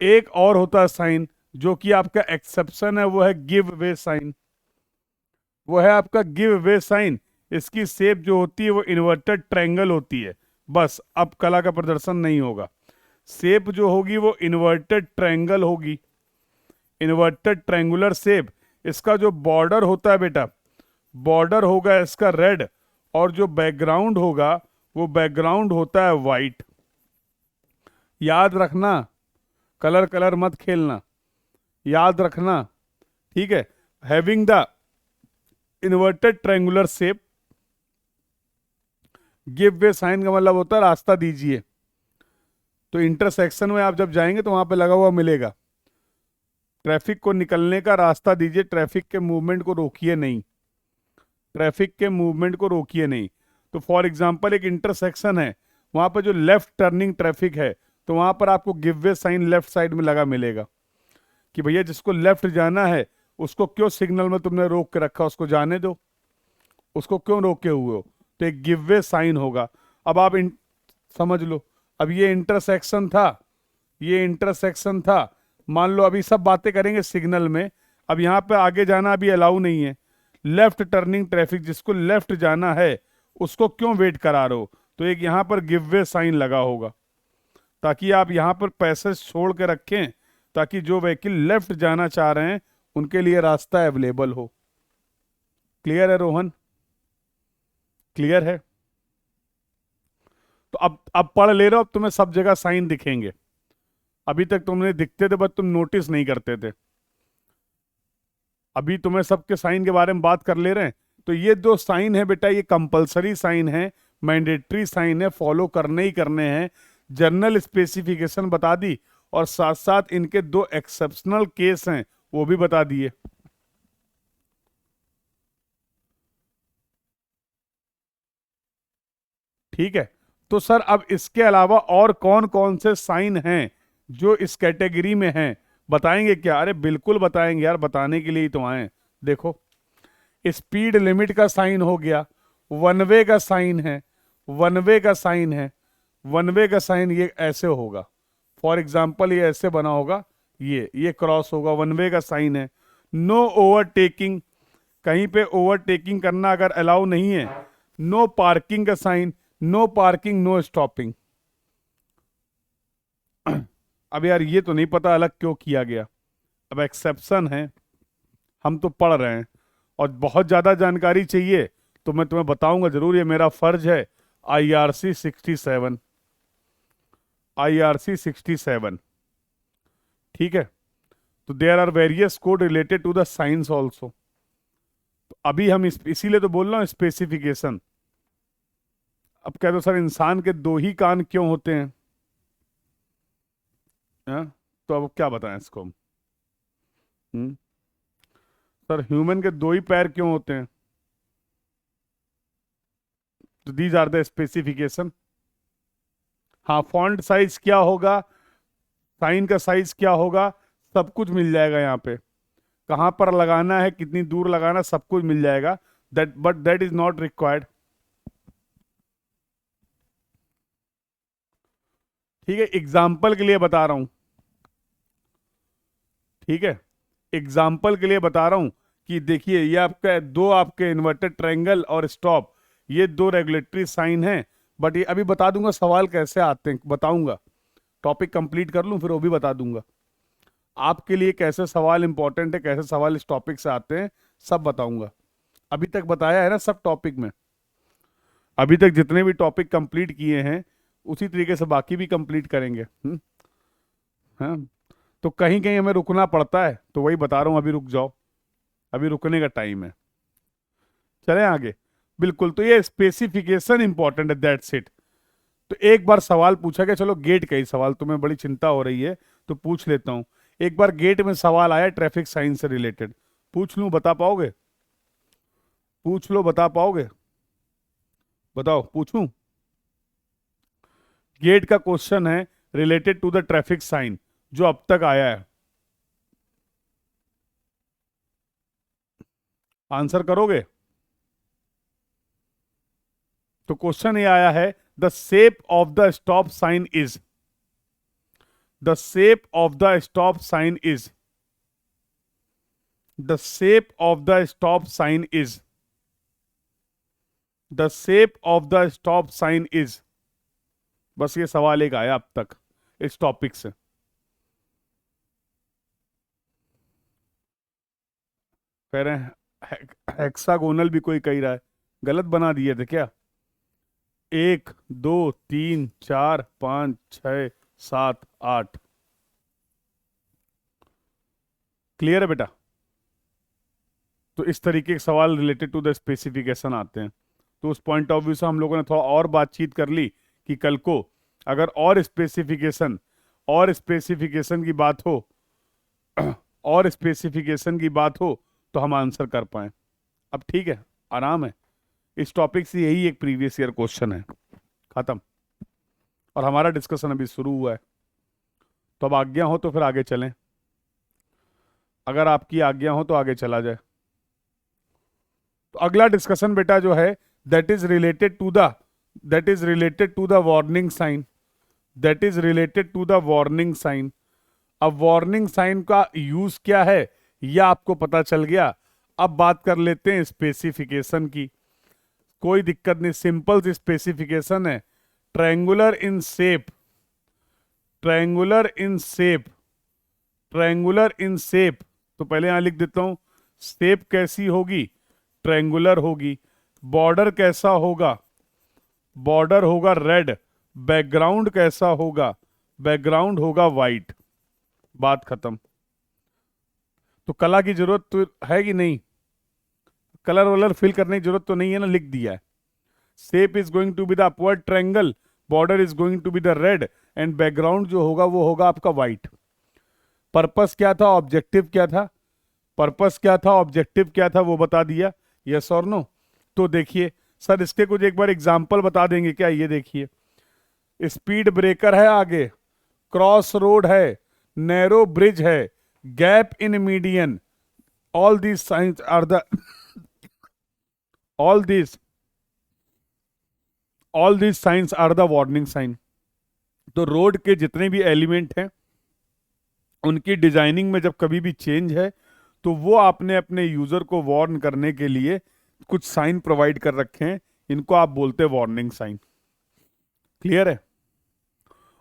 एक और होता है साइन जो कि आपका एक्सेप्शन है, वो है गिव वे साइन। वो है आपका गिव वे साइन। इसकी शेप जो होती है वो इन्वर्टेड ट्रायंगल होती है। बस अब कला का प्रदर्शन नहीं होगा। शेप जो होगी वो इन्वर्टेड ट्रायंगल होगी, इन्वर्टेड ट्रायंगुलर शेप। इसका जो बॉर्डर होता है बेटा, बॉर्डर होगा इसका रेड, और जो बैकग्राउंड होगा वो बैकग्राउंड होता है वाइट। याद रखना, कलर कलर मत खेलना, याद रखना। ठीक है? Having the inverted triangular shape, give way sign का मतलब होता है रास्ता दीजिए। तो इंटरसेक्शन में आप जब जाएंगे तो वहां पे लगा हुआ मिलेगा, ट्रैफिक को निकलने का रास्ता दीजिए, ट्रैफिक के मूवमेंट को रोकिए नहीं, ट्रैफिक के मूवमेंट को रोकिए नहीं। तो फॉर एग्जांपल एक इंटरसेक्शन है, वहां पर जो लेफ्ट टर्निंग ट्रैफिक है, तो वहां पर आपको give way sign left side में लगा मिलेगा कि भैया जिसको लेफ्ट जाना है उसको क्यों सिग्नल में तुमने रोक के रखा, उसको जाने दो, उसको क्यों रोके हुए हो। तो एक गिव वे साइन होगा। अब आप समझ लो, अब ये इंटरसेक्शन था, ये इंटरसेक्शन था। मान लो अभी सब बातें करेंगे सिग्नल में। अब यहाँ पे आगे जाना अभी अलाउ नहीं है। लेफ्ट टर्निंग ट्रैफिक, जिसको लेफ्ट जाना है उसको क्यों वेट करा रहे हो? तो एक यहाँ पर गिव वे साइन लगा होगा, ताकि आप यहाँ पर पैसेज छोड़ के रखें, ताकि जो व्हीकल लेफ्ट जाना चाह रहे हैं उनके लिए रास्ता अवेलेबल हो। क्लियर है रोहन? क्लियर है? तो अब पढ़ ले रहे हो, अब तुम्हें सब जगह साइन दिखेंगे। अभी तक तुमने दिखते थे बट तुम नोटिस नहीं करते थे। अभी तुम्हें सबके साइन के बारे में बात कर ले रहे हैं। तो ये दो साइन है बेटा, ये कंपलसरी साइन है, मैंडेटरी साइन है, फॉलो करने ही करने हैं। जनरल स्पेसिफिकेशन बता दी, और साथ साथ इनके दो एक्सेप्शनल केस हैं वो भी बता दिए। ठीक है? तो सर अब इसके अलावा और कौन कौन से साइन हैं जो इस कैटेगरी में हैं, बताएंगे क्या? अरे बिल्कुल बताएंगे यार, बताने के लिए ही तो आए हैं। देखो, स्पीड लिमिट का साइन हो गया, वन वे का साइन है, वन वे का साइन है, वन वे का साइन ये ऐसे होगा। फॉर एग्जाम्पल ये ऐसे बना होगा, ये क्रॉस होगा, वन वे का साइन है। नो ओवरटेकिंग, कहीं पे ओवरटेकिंग करना अगर अलाउ नहीं है। नो पार्किंग का sign, no parking no stopping. अब यार ये तो नहीं पता अलग क्यों किया गया, अब एक्सेप्शन है, हम तो पढ़ रहे हैं, और बहुत ज्यादा जानकारी चाहिए तो मैं तुम्हें बताऊंगा जरूर, ये मेरा फर्ज है। IRC 67, IRC 67, ठीक है। तो there are various code related to the signs also. अभी हम इसीलिए तो बोल रहा हूँ स्पेसिफिकेशन। अब कह दो सर इंसान के दो ही कान क्यों होते हैं, हाँ? तो अब क्या बताएं इसको हम? हम्म? सर ह्यूमन के दो ही पैर क्यों होते हैं? तो दीज आर द स्पेसिफिकेशन। हाँ, फॉन्ट साइज क्या होगा, साइन का साइज क्या होगा, सब कुछ मिल जाएगा यहाँ पे। कहाँ पर लगाना है, कितनी दूर लगाना, सब कुछ मिल जाएगा। But that is not required. ठीक है, एग्जाम्पल के लिए बता रहा हूं, ठीक है, एग्जाम्पल के लिए बता रहा हूं कि देखिए ये आपका दो आपके इन्वर्टेड ट्रायंगल और स्टॉप, ये दो रेगुलेटरी साइन हैं। बट ये अभी बता दूंगा सवाल कैसे आते हैं, बताऊंगा। टॉपिक कंप्लीट कर लूं फिर वो भी बता दूंगा आपके लिए, कैसे सवाल इंपॉर्टेंट है, कैसे सवाल इस टॉपिक से आते हैं, सब बताऊंगा। अभी तक बताया है ना सब टॉपिक में, अभी तक जितने भी टॉपिक कंप्लीट किए हैं उसी तरीके से बाकी भी कंप्लीट करेंगे। हाँ, तो कहीं कहीं हमें रुकना पड़ता है, तो वही बता रहा हूँ, अभी रुक जाओ, अभी रुकने का टाइम है। चलें आगे। बिल्कुल, तो ये स्पेसिफिकेशन इंपॉर्टेंट है, दैट्स इट। तो एक बार सवाल पूछा गया, चलो गेट का ही सवाल, तुम्हें बड़ी चिंता हो रही है तो पूछ लेता हूँ। एक बार गेट में सवाल आया ट्रैफिक साइन से रिलेटेड, पूछ लूं, बता पाओगे? पूछ लो, बता पाओगे? बताओ, पूछूं? गेट का क्वेश्चन है related to the traffic sign, जो अब तक आया है। आंसर करोगे? तो क्वेश्चन ये आया है, the shape of the stop sign is, the shape of the stop sign is, the shape of the stop sign is, the shape of the stop sign is. बस ये सवाल एक आया अब तक इस टॉपिक से। कह रहे हैं हेक्सागोनल भी कोई कह रहा है, गलत बना दिए थे क्या? 1 2 3 4 5 6 7 8, क्लियर है बेटा? तो इस तरीके के सवाल रिलेटेड टू द स्पेसिफिकेशन आते हैं। तो उस पॉइंट ऑफ व्यू से हम लोगों ने थोड़ा और बातचीत कर ली कि कल को अगर और स्पेसिफिकेशन की बात हो और स्पेसिफिकेशन की बात हो तो हम आंसर कर पाए। अब ठीक है, आराम है, इस टॉपिक से यही एक प्रीवियस ईयर क्वेश्चन है, खत्म। और हमारा डिस्कशन अभी शुरू हुआ है, तो अब आज्ञा हो तो फिर आगे चलें। अगर आपकी आज्ञा हो तो आगे चला जाए। तो अगला डिस्कशन बेटा जो है, that is related to the that is related to the warning sign, that is related to the warning sign. अब वार्निंग साइन का यूज क्या है यह आपको पता चल गया। अब बात कर लेते हैं स्पेसिफिकेशन की। कोई दिक्कत नहीं, सिंपल सी स्पेसिफिकेशन है। Triangular in shape, triangular in shape, triangular in shape. तो पहले यहां लिख देता हूं, शेप कैसी होगी? ट्रायंगुलर होगी। बॉर्डर कैसा होगा? बॉर्डर होगा रेड। बैकग्राउंड कैसा होगा? बैकग्राउंड होगा वाइट। बात खत्म। तो कला की जरूरत तो है कि नहीं? कलर वलर फिल करने की जरूरत तो नहीं है ना, लिख दिया है। Shape is going to be the upward triangle, border is going to be the red, and background जो होगा वो होगा आपका व्हाइट। पर्पस क्या था, ऑब्जेक्टिव क्या था? पर्पस क्या था, ऑब्जेक्टिव क्या था, वो बता दिया। यस और नो? तो देखिए सर इसके कुछ एक बार एग्जाम्पल बता देंगे क्या? ये देखिए, स्पीड ब्रेकर है आगे, क्रॉस रोड है, नैरो ब्रिज है, gap in median, all these signs are the all these all these signs are the warning sign. तो रोड के जितने भी एलिमेंट हैं उनकी डिजाइनिंग में जब कभी भी चेंज है तो वो आपने अपने यूजर को वार्न करने के लिए कुछ साइन प्रोवाइड कर रखे हैं, इनको आप बोलते हैं वार्निंग साइन। क्लियर है?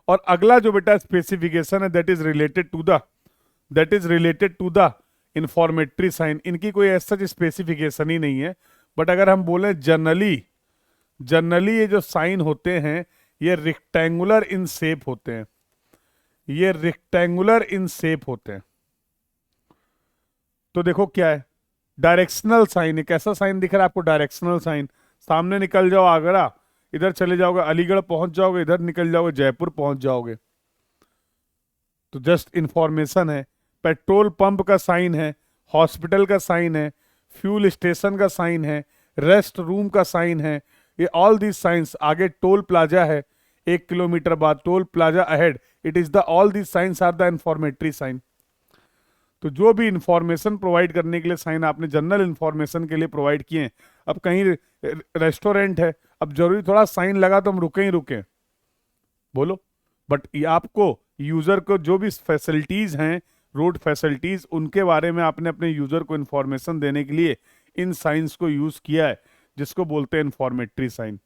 और अगला जो बेटा स्पेसिफिकेशन है that is related to the informatory sign. इनकी कोई ऐसा स्पेसिफिकेशन ही नहीं है, बट अगर हम बोलें जनरली ये जो साइन होते हैं ये रेक्टेंगुलर इन शेप होते हैं, ये रेक्टेंगुलर इन शेप होते हैं। तो देखो क्या है, डायरेक्शनल साइन। एक ऐसा साइन दिख रहा है आपको, डायरेक्शनल साइन। सामने निकल जाओ आगरा, इधर चले जाओगे अलीगढ़ पहुंच जाओगे, इधर निकल जाओगे जयपुर पहुंच जाओगे। तो जस्ट इंफॉर्मेशन है। पेट्रोल पंप का साइन है, हॉस्पिटल का साइन है, फ्यूल स्टेशन का साइन है, रेस्ट रूम का साइन है। ये ऑल दीज साइंस, आगे टोल प्लाजा है 1 किलोमीटर बाद, toll plaza ahead, it is the all these signs are the informatory sign. तो जो भी इंफॉर्मेशन प्रोवाइड करने के लिए साइन आपने जनरल इंफॉर्मेशन के लिए प्रोवाइड किए हैं, अब कहीं रेस्टोरेंट है, अब जरूरी थोड़ा साइन लगा तो हम रुके ही रुके, बोलो। बट ये आपको यूजर को जो भी फैसिलिटीज हैं, रोड फैसिलिटीज, उनके बारे में आपने अपने यूजर को इंफॉर्मेशन देने के लिए इन साइंस को यूज किया है, जिसको बोलते हैं इंफॉर्मेटरी साइन।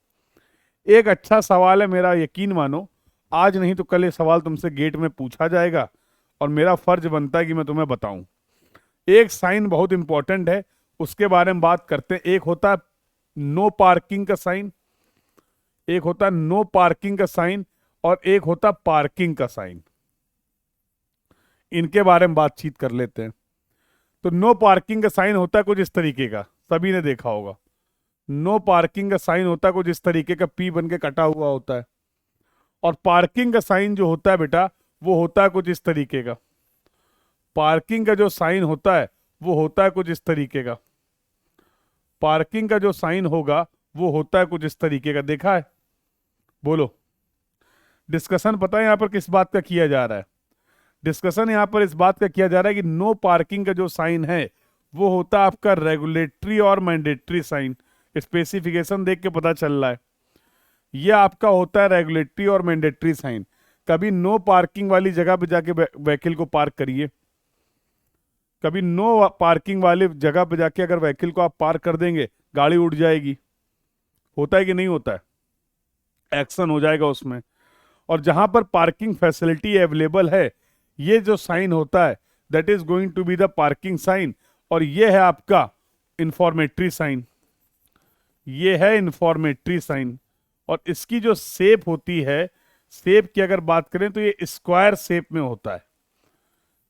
एक अच्छा सवाल है मेरा, यकीन मानो आज नहीं तो कल ये सवाल तुमसे गेट में पूछा जाएगा और मेरा फर्ज बनता है कि मैं तुम्हें बताऊं। एक साइन बहुत इंपॉर्टेंट है, उसके बारे में बात करते हैं। एक होता है नो पार्किंग का साइन, एक होता है नो पार्किंग का साइन, और एक होता है पार्किंग का साइन। इनके बारे में बातचीत कर लेते हैं। तो नो पार्किंग का साइन होता है कुछ इस तरीके का, सभी ने देखा होगा। नो पार्किंग का साइन होता है कुछ इस तरीके का, पी बन के कटा हुआ होता है। और पार्किंग का साइन जो होता है बेटा, वो होता है कुछ इस तरीके का। पार्किंग का जो साइन होता है वो होता है कुछ इस तरीके का। पार्किंग का जो साइन होगा वो होता है कुछ इस तरीके का, देखा है? बोलो। डिस्कशन पता है यहां पर किस बात का किया जा रहा है? डिस्कशन यहां पर इस बात का किया जा रहा है कि नो पार्किंग का जो साइन है वो होता है आपका रेगुलेटरी और मैंडेटरी साइन। स्पेसिफिकेशन देख के पता चल रहा है, ये आपका होता है रेगुलेटरी और मैंडेटरी साइन। कभी नो पार्किंग वाली जगह पे जाके व्हीकल को पार्क करिए, कभी नो पार्किंग वाले जगह पे जाके अगर व्हीकल को आप पार्क कर देंगे, गाड़ी उड़ जाएगी। होता है कि नहीं होता है? एक्शन हो जाएगा उसमें। और जहां पर पार्किंग फैसिलिटी अवेलेबल है, ये जो साइन होता है that is going to be the parking sign, और ये है आपका इंफॉर्मेटरी साइन। ये है इंफॉर्मेटरी साइन। और इसकी जो शेप होती है, शेप की अगर बात करें तो ये स्क्वायर शेप में होता है।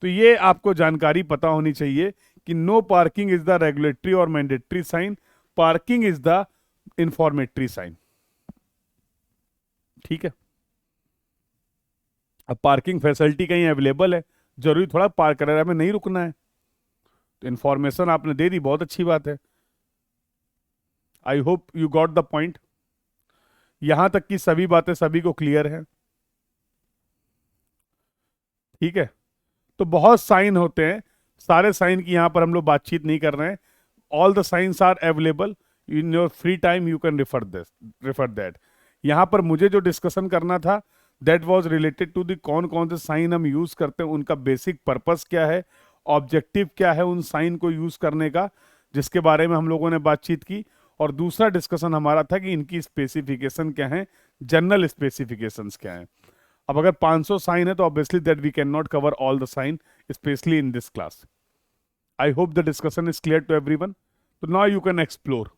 तो ये आपको जानकारी पता होनी चाहिए कि no parking is the regulatory और mandatory sign, parking is the informatory sign. ठीक है? अब पार्किंग फैसिलिटी कहीं अवेलेबल है, जरूरी थोड़ा पार्क कराया में नहीं रुकना है। तो इंफॉर्मेशन आपने दे दी, बहुत अच्छी बात है। I hope you got the point. यहां तक की सभी बातें सभी को क्लियर है? ठीक है। तो बहुत साइन होते हैं, सारे साइन की यहां पर हम लोग बातचीत नहीं कर रहे हैं। All the signs are available in your free time, you can refer that. यहां पर मुझे जो डिस्कशन करना था that was related to the कौन कौन से साइन हम यूज करते हैं, उनका बेसिक पर्पस क्या है, ऑब्जेक्टिव क्या है उन साइन को यूज करने का, जिसके बारे में हम लोगों ने बातचीत की। और दूसरा डिस्कशन हमारा था कि इनकी स्पेसिफिकेशन क्या है, जनरल स्पेसिफिकेशंस क्या है। अब अगर 500 साइन है तो obviously that we can not cover all the sign specially in this class. I hope the discussion is clear to everyone. तो नाउ यू कैन एक्सप्लोर।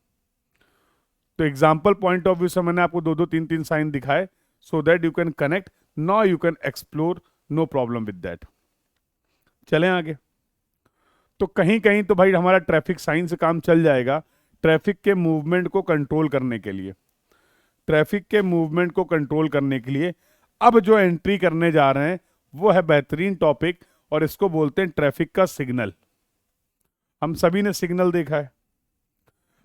तो एग्जाम्पल पॉइंट ऑफ व्यू से मैंने आपको दो दो तीन तीन साइन दिखाए, so that you can connect. Now you can explore, no problem with that. चलें आगे। तो कहीं कहीं तो भाई हमारा ट्रैफिक साइन से काम चल जाएगा, ट्रैफिक के मूवमेंट को कंट्रोल करने के लिए। ट्रैफिक के मूवमेंट को कंट्रोल करने के लिए अब जो एंट्री करने जा रहे हैं वो है बेहतरीन टॉपिक, और इसको बोलते हैं ट्रैफिक का सिग्नल। हम सभी ने सिग्नल देखा है,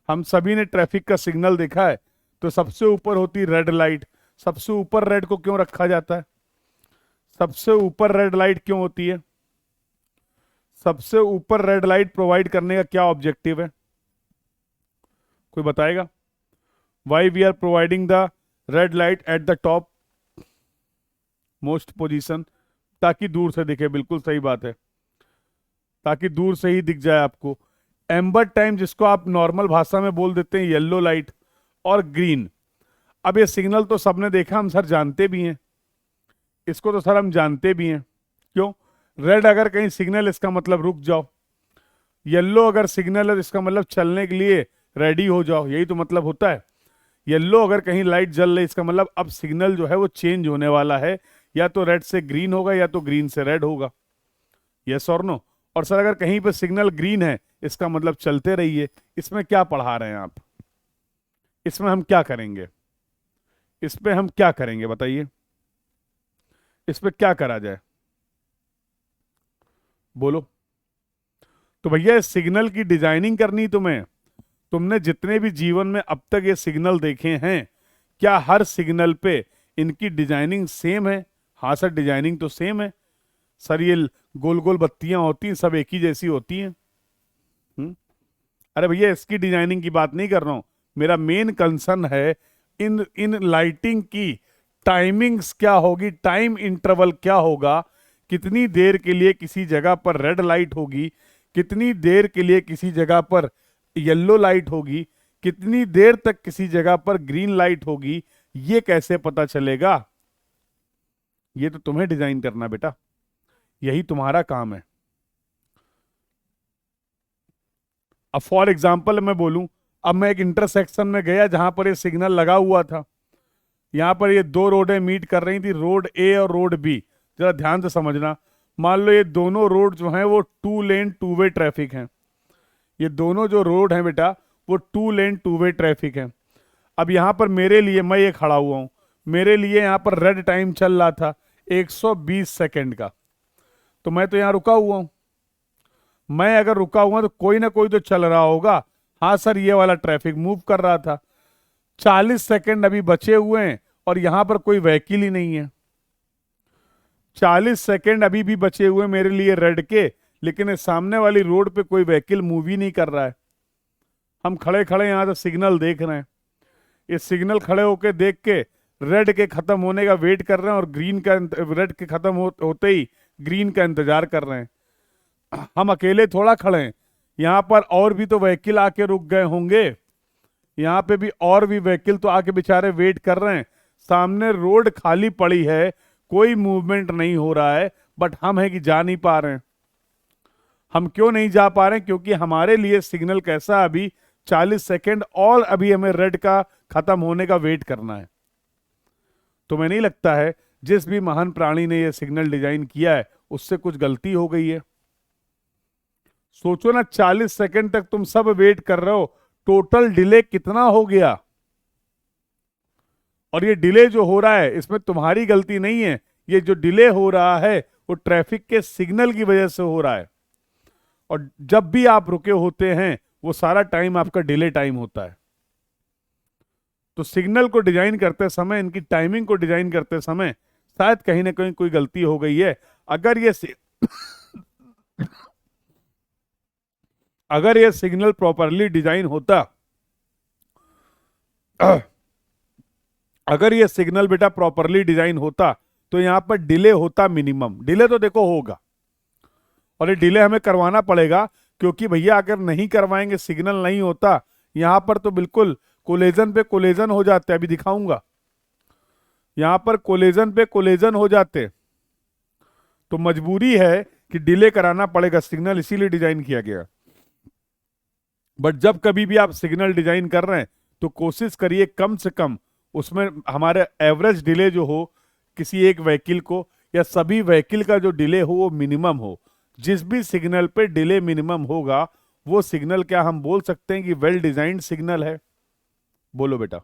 हम सभी ने ट्रैफिक का सिग्नल देखा है। तो सबसे ऊपर होती रेड लाइट। सबसे ऊपर रेड को क्यों रखा जाता है? सबसे ऊपर रेड लाइट क्यों होती है? सबसे ऊपर रेड लाइट प्रोवाइड करने का क्या ऑब्जेक्टिव है? कोई बताएगा? Why we are providing the red light at the top most position? ताकि दूर से दिखे, बिल्कुल सही बात है, ताकि दूर से ही दिख जाए आपको। एम्बर टाइम, जिसको आप नॉर्मल भाषा में बोल देते हैं येलो लाइट, और ग्रीन। अब ये सिग्नल तो सबने देखा, हम सर जानते भी हैं, इसको तो सर हम जानते भी हैं। क्यों? रेड अगर कहीं सिग्नल, इसका मतलब रुक जाओ। येलो अगर सिग्नल है, इसका मतलब चलने के लिए रेडी हो जाओ, यही तो मतलब होता है। येलो अगर कहीं लाइट जल रही, इसका मतलब अब सिग्नल जो है वो चेंज होने वाला है, या तो रेड से ग्रीन होगा या तो ग्रीन से रेड होगा। यस और नो? और सर अगर कहीं पे सिग्नल ग्रीन है, इसका मतलब चलते रहिए। इसमें क्या पढ़ा रहे हैं आप? इसमें हम क्या करेंगे? इस पे हम क्या करेंगे बताइए? इस पे क्या करा जाए? बोलो। तो भैया इस सिग्नल की डिजाइनिंग करनी तुम्हें। तुमने जितने भी जीवन में अब तक ये सिग्नल देखे हैं, क्या हर सिग्नल पे इनकी डिजाइनिंग सेम है? हाँ सर, डिजाइनिंग तो सेम है। सर ये गोल गोल बत्तियां होती हैं, सब एक ही जैसी होती हैं। अरे भैया इसकी डिजाइनिंग की बात नहीं कर रहा हूं। मेरा मेन कंसर्न है इन इन लाइटिंग की टाइमिंग्स क्या होगी, टाइम इंटरवल क्या होगा, कितनी देर के लिए किसी जगह पर रेड लाइट होगी, कितनी देर के लिए किसी जगह पर येलो लाइट होगी, कितनी देर तक किसी जगह पर ग्रीन लाइट होगी, ये कैसे पता चलेगा? ये तो तुम्हें डिजाइन करना बेटा, यही तुम्हारा काम है। अब फॉर एग्जाम्पल मैं बोलूं, अब मैं एक इंटरसेक्शन में गया जहां पर ये सिग्नल लगा हुआ था। यहां पर ये दो रोडें मीट कर रही थी, रोड ए और रोड बी। जरा ध्यान से समझना। मान लो ये दोनों रोड जो हैं वो two lane two way traffic हैं। ये दोनों जो रोड हैं बेटा, वो two lane two way traffic हैं। अब यहां पर मेरे लिए, मैं ये खड़ा हुआ हूं, मेरे लिए यहां पर रेड टाइम चल रहा था 120 सेकंड का। तो मैं तो यहां रुका हुआ हूं। मैं अगर रुका हुआ तो कोई ना कोई तो चल रहा होगा। हाँ सर, ये वाला ट्रैफिक मूव कर रहा था। 40 सेकंड अभी बचे हुए हैं और यहां पर कोई व्हीकल ही नहीं है। 40 सेकंड अभी भी बचे हुए मेरे लिए रेड के, लेकिन इस सामने वाली रोड पे कोई व्हीकल मूव ही नहीं कर रहा है। हम खड़े खड़े यहां से सिग्नल देख रहे हैं। ये सिग्नल खड़े होके देख के रेड के खत्म होने का वेट कर रहे हैं, और ग्रीन का, रेड के खत्म होते ही ग्रीन का इंतजार कर रहे हैं। हम अकेले थोड़ा खड़े हैं, यहाँ पर और भी तो व्हीकल आके रुक गए होंगे। यहाँ पे भी और भी व्हीकल तो आके बेचारे वेट कर रहे हैं। सामने रोड खाली पड़ी है, कोई मूवमेंट नहीं हो रहा है, बट हम है कि जा नहीं पा रहे हैं। हम क्यों नहीं जा पा रहे हैं? क्योंकि हमारे लिए सिग्नल कैसा, अभी 40 सेकंड और अभी हमें रेड का खत्म होने का वेट करना है। तुम्हें नहीं लगता है जिस भी महान प्राणी ने यह सिग्नल डिजाइन किया है उससे कुछ गलती हो गई है? सोचो ना, 40 सेकंड तक तुम सब वेट कर रहे हो, टोटल डिले कितना हो गया। और ये डिले जो हो रहा है इसमें तुम्हारी गलती नहीं है। ये जो डिले हो रहा है वो ट्रैफिक के सिग्नल की वजह से हो रहा है। और जब भी आप रुके होते हैं वो सारा टाइम आपका डिले टाइम होता है। तो सिग्नल को डिजाइन करते समय, इनकी टाइमिंग को डिजाइन करते समय शायद कहीं ना कहीं कोई गलती हो गई है। अगर ये अगर ये सिग्नल प्रॉपरली डिजाइन होता, अगर ये सिग्नल बेटा प्रॉपरली डिजाइन होता, तो यहां पर डिले होता मिनिमम। डिले तो देखो होगा, और ये डिले हमें करवाना पड़ेगा, क्योंकि भैया अगर नहीं करवाएंगे, सिग्नल नहीं होता, यहां पर तो बिल्कुल कोलेजन पे कोलेजन हो जाते। अभी दिखाऊंगा, यहां पर कोलेजन पे कोलेजन हो जाते। तो मजबूरी है कि डिले कराना पड़ेगा, सिग्नल इसीलिए डिजाइन किया गया। बट जब कभी भी आप सिग्नल डिजाइन कर रहे हैं तो कोशिश करिए कम से कम उसमें हमारे एवरेज डिले जो हो, किसी एक व्हीकल को या सभी व्हीकल का जो डिले हो वो मिनिमम हो। जिस भी सिग्नल पे डिले मिनिमम होगा वो सिग्नल क्या हम बोल सकते हैं कि वेल डिजाइंड सिग्नल है? बोलो बेटा।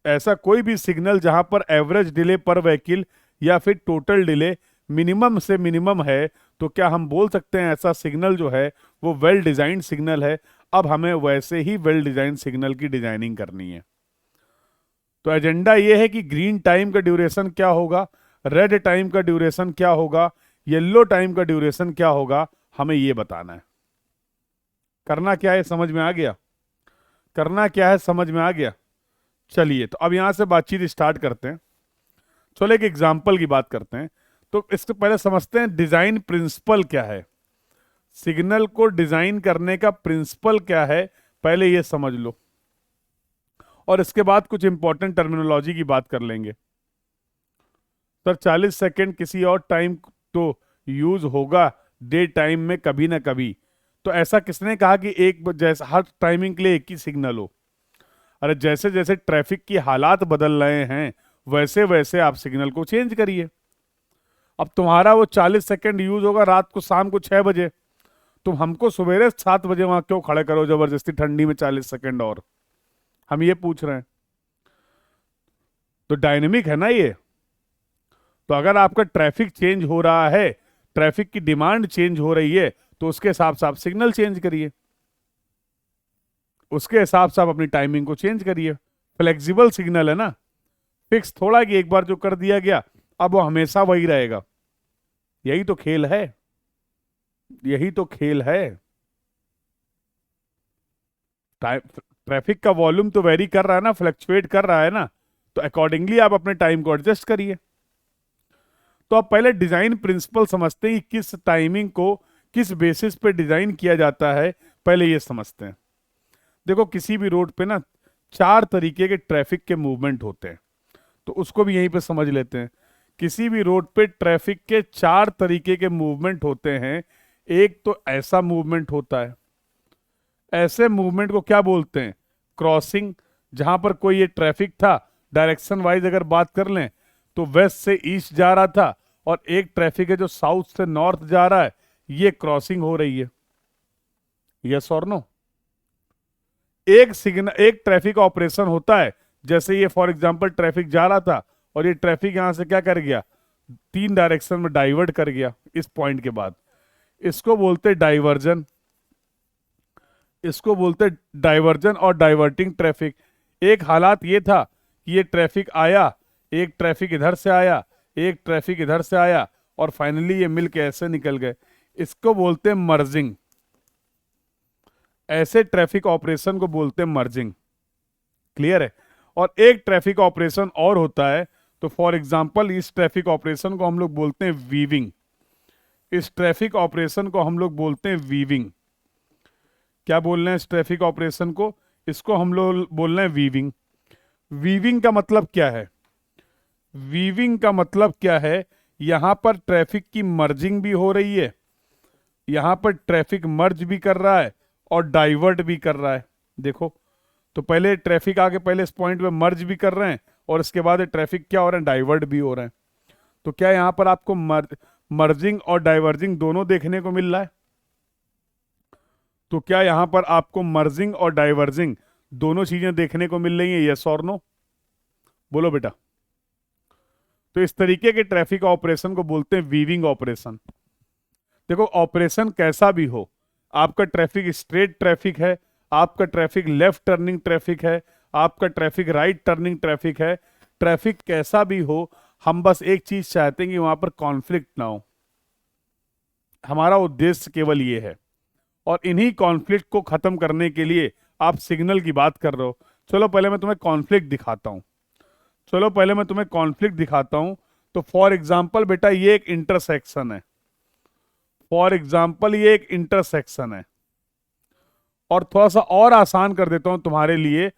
ऐसा कोई भी सिग्नल जहां पर एवरेज डिले पर व्हीकल या फिर टोटल डिले मिनिमम से मिनिमम है, तो क्या हम बोल सकते हैं ऐसा सिग्नल जो है वो वेल डिजाइंड सिग्नल है? अब हमें वैसे ही वेल डिजाइन सिग्नल की डिजाइनिंग करनी है। तो एजेंडा ये है कि ग्रीन टाइम का ड्यूरेशन क्या होगा, रेड टाइम का ड्यूरेशन क्या होगा, येलो टाइम का ड्यूरेशन क्या होगा, हमें ये बताना है। करना क्या है समझ में आ गया? करना क्या है समझ में आ गया? चलिए, तो अब यहां से बातचीत स्टार्ट करते हैं। चलो एक एग्जाम्पल की बात करते हैं। तो इससे पहले समझते हैं डिजाइन प्रिंसिपल क्या है। सिग्नल को डिजाइन करने का प्रिंसिपल क्या है, पहले ये समझ लो। और इसके बाद कुछ इंपॉर्टेंट टर्मिनोलॉजी की बात कर लेंगे। सर 40 सेकंड किसी और टाइम तो यूज होगा डे टाइम में कभी ना कभी। तो ऐसा किसने कहा कि एक जैसा हर टाइमिंग के लिए एक ही सिग्नल हो? अरे जैसे जैसे ट्रैफिक की हालात बदल रहे हैं वैसे वैसे आप सिग्नल को चेंज करिए। अब तुम्हारा वो 40 सेकंड यूज होगा रात को, शाम को 6 बजे, तुम हमको सवेरे 7 बजे वहां क्यों खड़े करो जबरदस्ती ठंडी में 40 सेकंड और? हम ये पूछ रहे हैं। तो डायनेमिक है ना ये। तो अगर आपका ट्रैफिक चेंज हो रहा है, ट्रैफिक की डिमांड चेंज हो रही है, तो उसके हिसाब से आप सिग्नल चेंज करिए, उसके हिसाब से आप अपनी टाइमिंग को चेंज करिए। फ्लेक्सिबल सिग्नल है ना, फिक्स थोड़ा कि एक बार जो कर दिया गया अब वो हमेशा वही रहेगा। यही तो खेल है, यही तो खेल है। ट्रैफिक का वॉल्यूम तो वेरी कर रहा है ना, फ्लक्चुएट कर रहा है ना, तो अकॉर्डिंगली आप अपने टाइम को एडजस्ट करिए। तो आप पहले डिजाइन प्रिंसिपल समझते हैं कि किस टाइमिंग को किस बेसिस पे डिजाइन किया जाता है, पहले ये समझते हैं। देखो किसी भी रोड पे ना 4 तरीके के ट्रैफिक के मूवमेंट होते हैं, तो उसको भी यहीं पे समझ लेते हैं। किसी भी रोड पे ट्रैफिक के 4 तरीके के मूवमेंट होते हैं। एक तो ऐसा मूवमेंट होता है, ऐसे मूवमेंट को क्या बोलते हैं? क्रॉसिंग। जहां पर कोई ये ट्रैफिक था, डायरेक्शन वाइज अगर बात कर लें तो वेस्ट से ईस्ट जा रहा था, और एक ट्रैफिक है जो साउथ से नॉर्थ जा रहा है, ये क्रॉसिंग हो रही है। यस और नो? एक सिग्नल, एक ट्रैफिक ऑपरेशन होता है, जैसे ये फॉर एग्जांपल ट्रैफिक जा रहा था और ये ट्रैफिक यहां से क्या कर गया, 3 डायरेक्शन में डाइवर्ट कर गया इस पॉइंट के बाद। इसको बोलते डाइवर्जन, इसको बोलते डाइवर्जन और डाइवर्टिंग ट्रैफिक। एक हालात ये था कि ये ट्रैफिक आया, एक ट्रैफिक इधर से आया, एक ट्रैफिक इधर से आया, और फाइनली ये मिल के ऐसे निकल गए। इसको बोलते हैं मर्जिंग। ऐसे ट्रैफिक ऑपरेशन को बोलते हैं मर्जिंग। क्लियर है? और एक ट्रैफिक ऑपरेशन और होता है, तो फॉर एग्जांपल इस ट्रैफिक ऑपरेशन को हम लोग बोलते हैं वीविंग। इस ट्रैफिक ऑपरेशन को हम लोग बोलते हैं वीविंग। क्या बोल रहे हैं इस ट्रैफिक ऑपरेशन को? इसको हम लोग बोल रहे हैं वीविंग। वीविंग का मतलब क्या है? वीविंग का मतलब क्या है? यहां पर ट्रैफिक की मर्जिंग भी हो रही है, यहां पर ट्रैफिक मर्ज भी कर रहा है और डाइवर्ट भी कर रहा है। देखो, तो पहले ट्रैफिक आके पहले इस पॉइंट पे मर्ज भी कर रहे हैं, और इसके बाद ट्रैफिक क्या हो रहा है, डाइवर्ट भी हो रहे हैं। तो क्या यहां पर आपको मर्जिंग और डाइवर्जिंग दोनों देखने को मिल रहा है? तो क्या यहां पर आपको मर्जिंग और डाइवर्जिंग दोनों चीजें देखने को मिल रही हैं? यस और नो? बोलो बेटा। तो इस तरीके के ट्रैफिक ऑपरेशन को बोलते हैं वीविंग ऑपरेशन। देखो ऑपरेशन कैसा भी हो, आपका ट्रैफिक स्ट्रेट ट्रैफिक है, आपका ट्रैफिक लेफ्ट टर्निंग ट्रैफिक है, आपका ट्रैफिक राइट टर्निंग ट्रैफिक है, ट्रैफिक कैसा भी हो, हम बस एक चीज चाहते हैं कि वहां पर कॉन्फ्लिक्ट ना हो। हमारा उद्देश्य केवल ये है, और इन्हीं कॉन्फ्लिक्ट को खत्म करने के लिए आप सिग्नल की बात कर रहे हो। चलो पहले मैं तुम्हें कॉन्फ्लिक्ट दिखाता हूं, चलो पहले मैं तुम्हें कॉन्फ्लिक्ट दिखाता हूं। तो फॉर एग्जाम्पल बेटा ये एक इंटरसेक्शन है, फॉर एग्जाम्पल ये एक इंटरसेक्शन है, और थोड़ा सा और आसान कर देता हूं तुम्हारे लिए।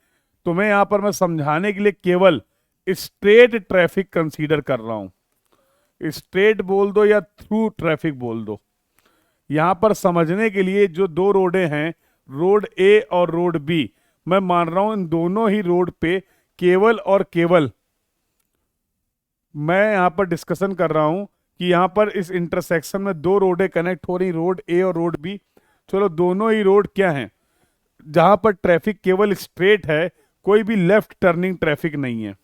तुम्हें यहां पर मैं समझाने के लिए केवल स्ट्रेट ट्रैफिक कंसीडर कर रहा हूं। स्ट्रेट बोल दो या थ्रू ट्रैफिक बोल दो। यहां पर समझने के लिए जो दो रोडें हैं, रोड ए और रोड बी, मैं मान रहा हूं इन दोनों ही रोड पे केवल और केवल मैं यहां पर डिस्कशन कर रहा हूं कि यहां पर इस इंटरसेक्शन में दो रोडें कनेक्ट हो रही, रोड ए और रोड बी। चलो दोनों ही रोड क्या हैं, जहां पर ट्रैफिक केवल स्ट्रेट है, कोई भी लेफ्ट टर्निंग ट्रैफिक नहीं है,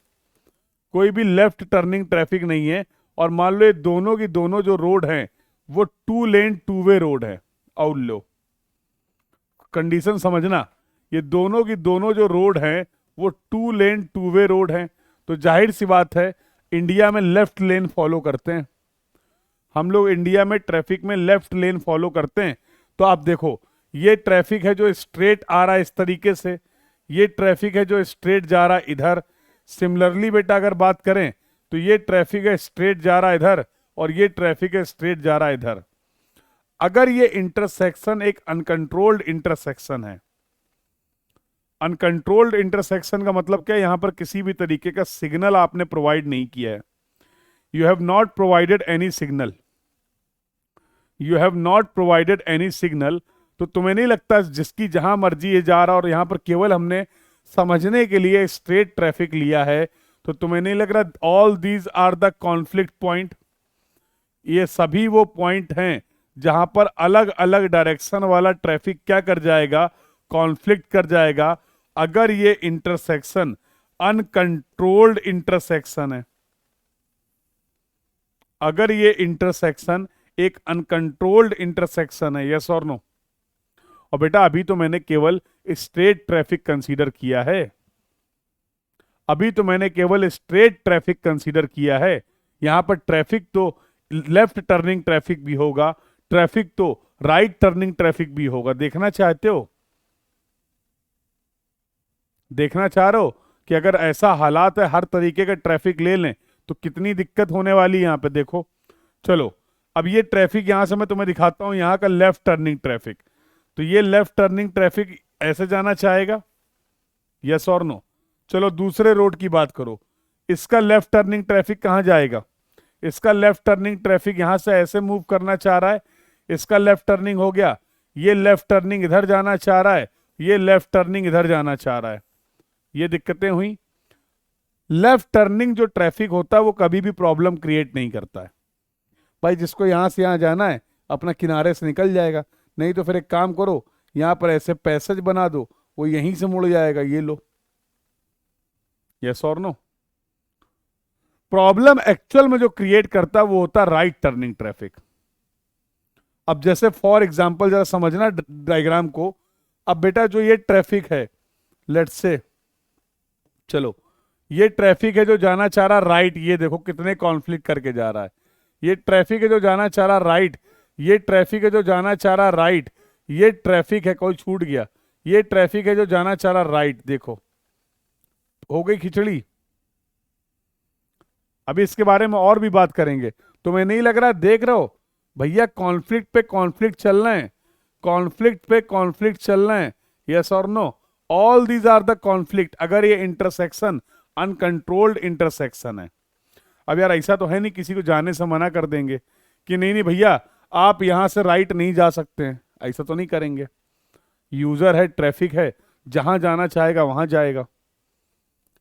कोई भी लेफ्ट टर्निंग ट्रैफिक नहीं है। और मान लो ये दोनों की दोनों जो रोड हैं वो 2 लेन 2 वे रोड है। और लो कंडीशन समझना, ये दोनों की दोनों जो रोड हैं वो 2 लेन 2 वे रोड हैं। तो जाहिर सी बात है इंडिया में लेफ्ट लेन फॉलो करते हैं, हम लोग इंडिया में ट्रैफिक में लेफ्ट लेन फॉलो करते हैं। तो आप देखो ये ट्रैफिक है जो स्ट्रेट आ रहा है इस तरीके से, ये ट्रैफिक है जो स्ट्रेट जा रहा है इधर। सिमिलरली बेटा अगर बात करें तो ये ट्रैफिक है स्ट्रेट जा रहा है इधर, और ये ट्रैफिक है स्ट्रेट जा रहा है इधर। अगर ये इंटरसेक्शन एक अनकंट्रोल्ड इंटरसेक्शन है, अनकंट्रोल्ड इंटरसेक्शन का मतलब क्या है? यहां पर किसी भी तरीके का सिग्नल आपने प्रोवाइड नहीं किया है। You have not provided any signal, you have not provided any signal. तो तुम्हें नहीं लगता जिसकी जहां मर्जी ये जा रहा और यहां पर केवल हमने समझने के लिए स्ट्रेट ट्रैफिक लिया है, तो तुम्हें नहीं लग रहा all these are the conflict point? ये सभी वो पॉइंट हैं जहां पर अलग अलग डायरेक्शन वाला ट्रैफिक क्या कर जाएगा? कॉन्फ्लिक्ट कर जाएगा। अगर ये इंटरसेक्शन अनकंट्रोल्ड इंटरसेक्शन है, अगर ये इंटरसेक्शन एक अनकंट्रोल्ड इंटरसेक्शन है, यस और नो? और बेटा अभी तो मैंने केवल स्ट्रेट ट्रैफिक कंसीडर किया है, अभी तो मैंने केवल स्ट्रेट ट्रैफिक कंसीडर किया है। यहां पर ट्रैफिक तो लेफ्ट टर्निंग ट्रैफिक भी होगा, ट्रैफिक तो राइट टर्निंग ट्रैफिक भी होगा। देखना चाहते हो, देखना चाह रहे हो कि अगर ऐसा हालात है हर तरीके का ट्रैफिक ले लें तो कितनी दिक्कत होने वाली है? यहां पे देखो, चलो अब ये ट्रैफिक यहां से मैं तुम्हें दिखाता हूं, यहां का लेफ्ट टर्निंग ट्रैफिक। तो ये लेफ्ट टर्निंग ट्रैफिक ऐसे जाना चाहेगा, यस और नो? चलो दूसरे रोड की बात करो, इसका लेफ्ट टर्निंग ट्रैफिक कहां जाएगा? इसका लेफ्ट टर्निंग ट्रैफिक यहां से ऐसे मूव करना चाह रहा है, इसका लेफ्ट टर्निंग हो गया, ये लेफ्ट टर्निंग इधर जाना चाह रहा है, ये लेफ्ट टर्निंग इधर जाना चाह रहा है। ये दिक्कतें हुई। लेफ्ट टर्निंग जो ट्रैफिक होता है वो कभी भी प्रॉब्लम क्रिएट नहीं करता है भाई। जिसको यहां से यहां जाना है अपना किनारे से निकल जाएगा, नहीं तो फिर एक काम करो, यहां पर ऐसे पैसेज बना दो, वो यहीं से मुड़ जाएगा। ये लो, यस और नो? प्रॉब्लम एक्चुअल में जो क्रिएट करता है वो होता है राइट टर्निंग ट्रैफिक। अब जैसे फॉर एग्जांपल जरा समझना डायग्राम को। अब बेटा जो ये ट्रैफिक है, लेट्स से, चलो ये ट्रैफिक है जो जाना चाह रहा राइट, ये देखो कितने कॉन्फ्लिक्ट करके जा रहा है। ये ट्रैफिक है जो जाना चाह रहा राइट, ये ट्रैफिक है जो जाना चाह रहा राइट, ये ट्रैफिक है, कोई छूट गया, ये ट्रैफिक है जो जाना चाह रहा राइट। देखो हो गई खिचड़ी। अभी इसके बारे में और भी बात करेंगे। तुम्हें नहीं लग रहा, देख रहे हो भैया, कॉन्फ्लिक्ट पे कॉन्फ्लिक्ट चल रहे हैं, कॉन्फ्लिक्ट पे कॉन्फ्लिक्ट चल रहे हैं, यस और no? All these are the conflict अगर ये इंटरसेक्शन अनकंट्रोल्ड इंटरसेक्शन है। अब यार ऐसा तो है नहीं किसी को जाने से मना कर देंगे कि नहीं नहीं भैया आप यहां से राइट नहीं जा सकते हैं, ऐसा तो नहीं करेंगे। यूजर है, ट्रैफिक है, जहां जाना चाहेगा वहां जाएगा,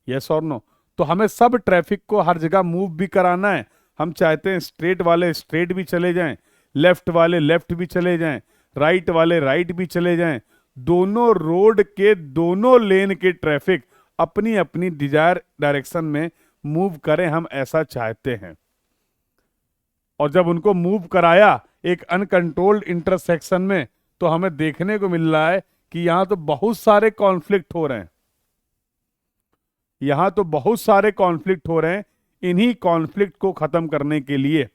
यस और नो? तो हमें सब ट्रैफिक को हर जगह मूव भी कराना है। हम चाहते हैं स्ट्रेट वाले स्ट्रेट भी चले जाएं, लेफ्ट वाले लेफ्ट भी चले जाएं, राइट वाले राइट भी चले जाएं। दोनों रोड के दोनों लेन के ट्रैफिक अपनी अपनी डिजायर डायरेक्शन में मूव करें, हम ऐसा चाहते हैं। और जब उनको मूव कराया एक अनकंट्रोल्ड इंटरसेक्शन में, तो हमें देखने को मिल रहा है कि यहां तो बहुत सारे कॉन्फ्लिक्ट हो रहे हैं, यहां तो बहुत सारे कॉन्फ्लिक्ट हो रहे हैं। इन्हीं कॉन्फ्लिक्ट को खत्म करने के लिए,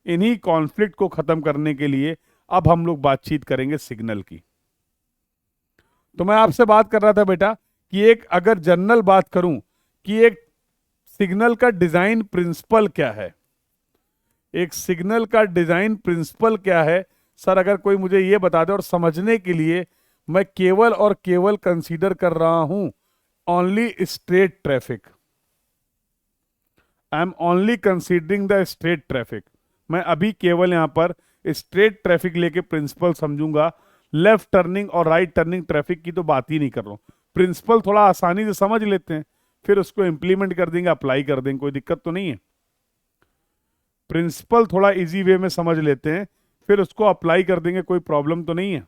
इन्हीं कॉन्फ्लिक्ट को खत्म करने के लिए अब हम लोग बातचीत करेंगे सिग्नल की। तो मैं आपसे बात कर रहा था बेटा कि एक अगर जनरल बात करूं कि एक सिग्नल का डिजाइन प्रिंसिपल क्या है, एक सिग्नल का डिजाइन प्रिंसिपल क्या है सर, अगर कोई मुझे ये बता दे। और समझने के लिए मैं केवल और केवल कंसीडर कर रहा हूं only straight traffic, I am only considering the straight traffic. मैं अभी केवल यहां पर स्ट्रेट ट्रैफिक लेके प्रिंसिपल समझूंगा, लेफ्ट टर्निंग और राइट टर्निंग ट्रैफिक की तो बात ही नहीं कर रहा हूं। प्रिंसिपल थोड़ा आसानी से समझ लेते हैं, फिर उसको इंप्लीमेंट कर देंगे, अप्लाई कर देंगे, कोई दिक्कत तो नहीं है। प्रिंसिपल थोड़ा इजी वे में समझ लेते हैं, फिर उसको अप्लाई कर देंगे, कोई प्रॉब्लम तो नहीं है।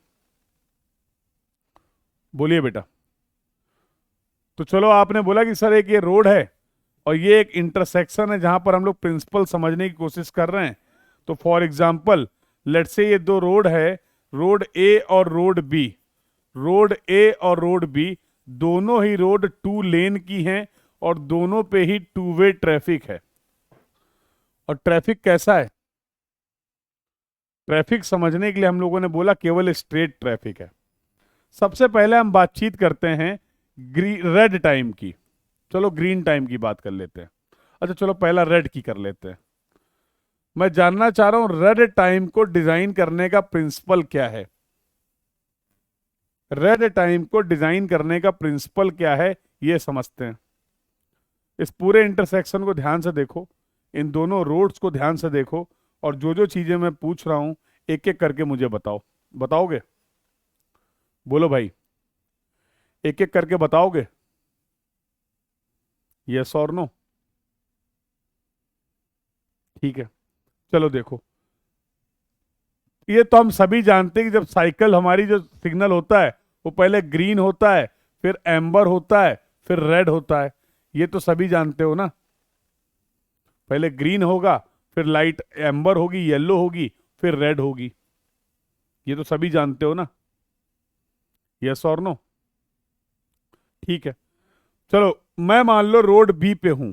बोलिए बेटा। तो चलो आपने बोला कि सर एक ये रोड है और ये एक इंटरसेक्शन है जहां पर हम लोग प्रिंसिपल समझने की कोशिश कर रहे हैं। तो फॉर एग्जांपल लेट्स से ये दो रोड है, रोड ए और रोड बी, रोड ए और रोड बी दोनों ही रोड टू लेन की हैं और दोनों पे ही टू वे ट्रैफिक है। और ट्रैफिक कैसा है? ट्रैफिक समझने के लिए हम लोगों ने बोला केवल स्ट्रेट ट्रैफिक है। सबसे पहले हम बातचीत करते हैं रेड टाइम की, चलो ग्रीन टाइम की बात कर लेते हैं। अच्छा चलो पहला रेड की कर लेते हैं। मैं जानना चाह रहा हूं रेड टाइम को डिजाइन करने का प्रिंसिपल क्या है। रेड टाइम को डिजाइन करने का प्रिंसिपल क्या है, ये समझते हैं। इस पूरे इंटरसेक्शन को ध्यान से देखो, इन दोनों रोड्स को ध्यान से देखो, और जो जो चीजें मैं पूछ रहा हूं एक एक करके मुझे बताओ। बताओगे? बोलो भाई, एक एक करके बताओगे? यस और नो? ठीक है, चलो देखो। ये तो हम सभी जानते हैं कि जब साइकिल हमारी जो सिग्नल होता है वो पहले ग्रीन होता है, फिर एम्बर होता है, फिर रेड होता है। ये तो सभी जानते हो ना। पहले ग्रीन होगा, फिर लाइट एम्बर होगी, येलो होगी, फिर रेड होगी। ये तो सभी जानते हो ना। यस और नो? ठीक है, चलो मैं मान लो रोड बी पे हूं।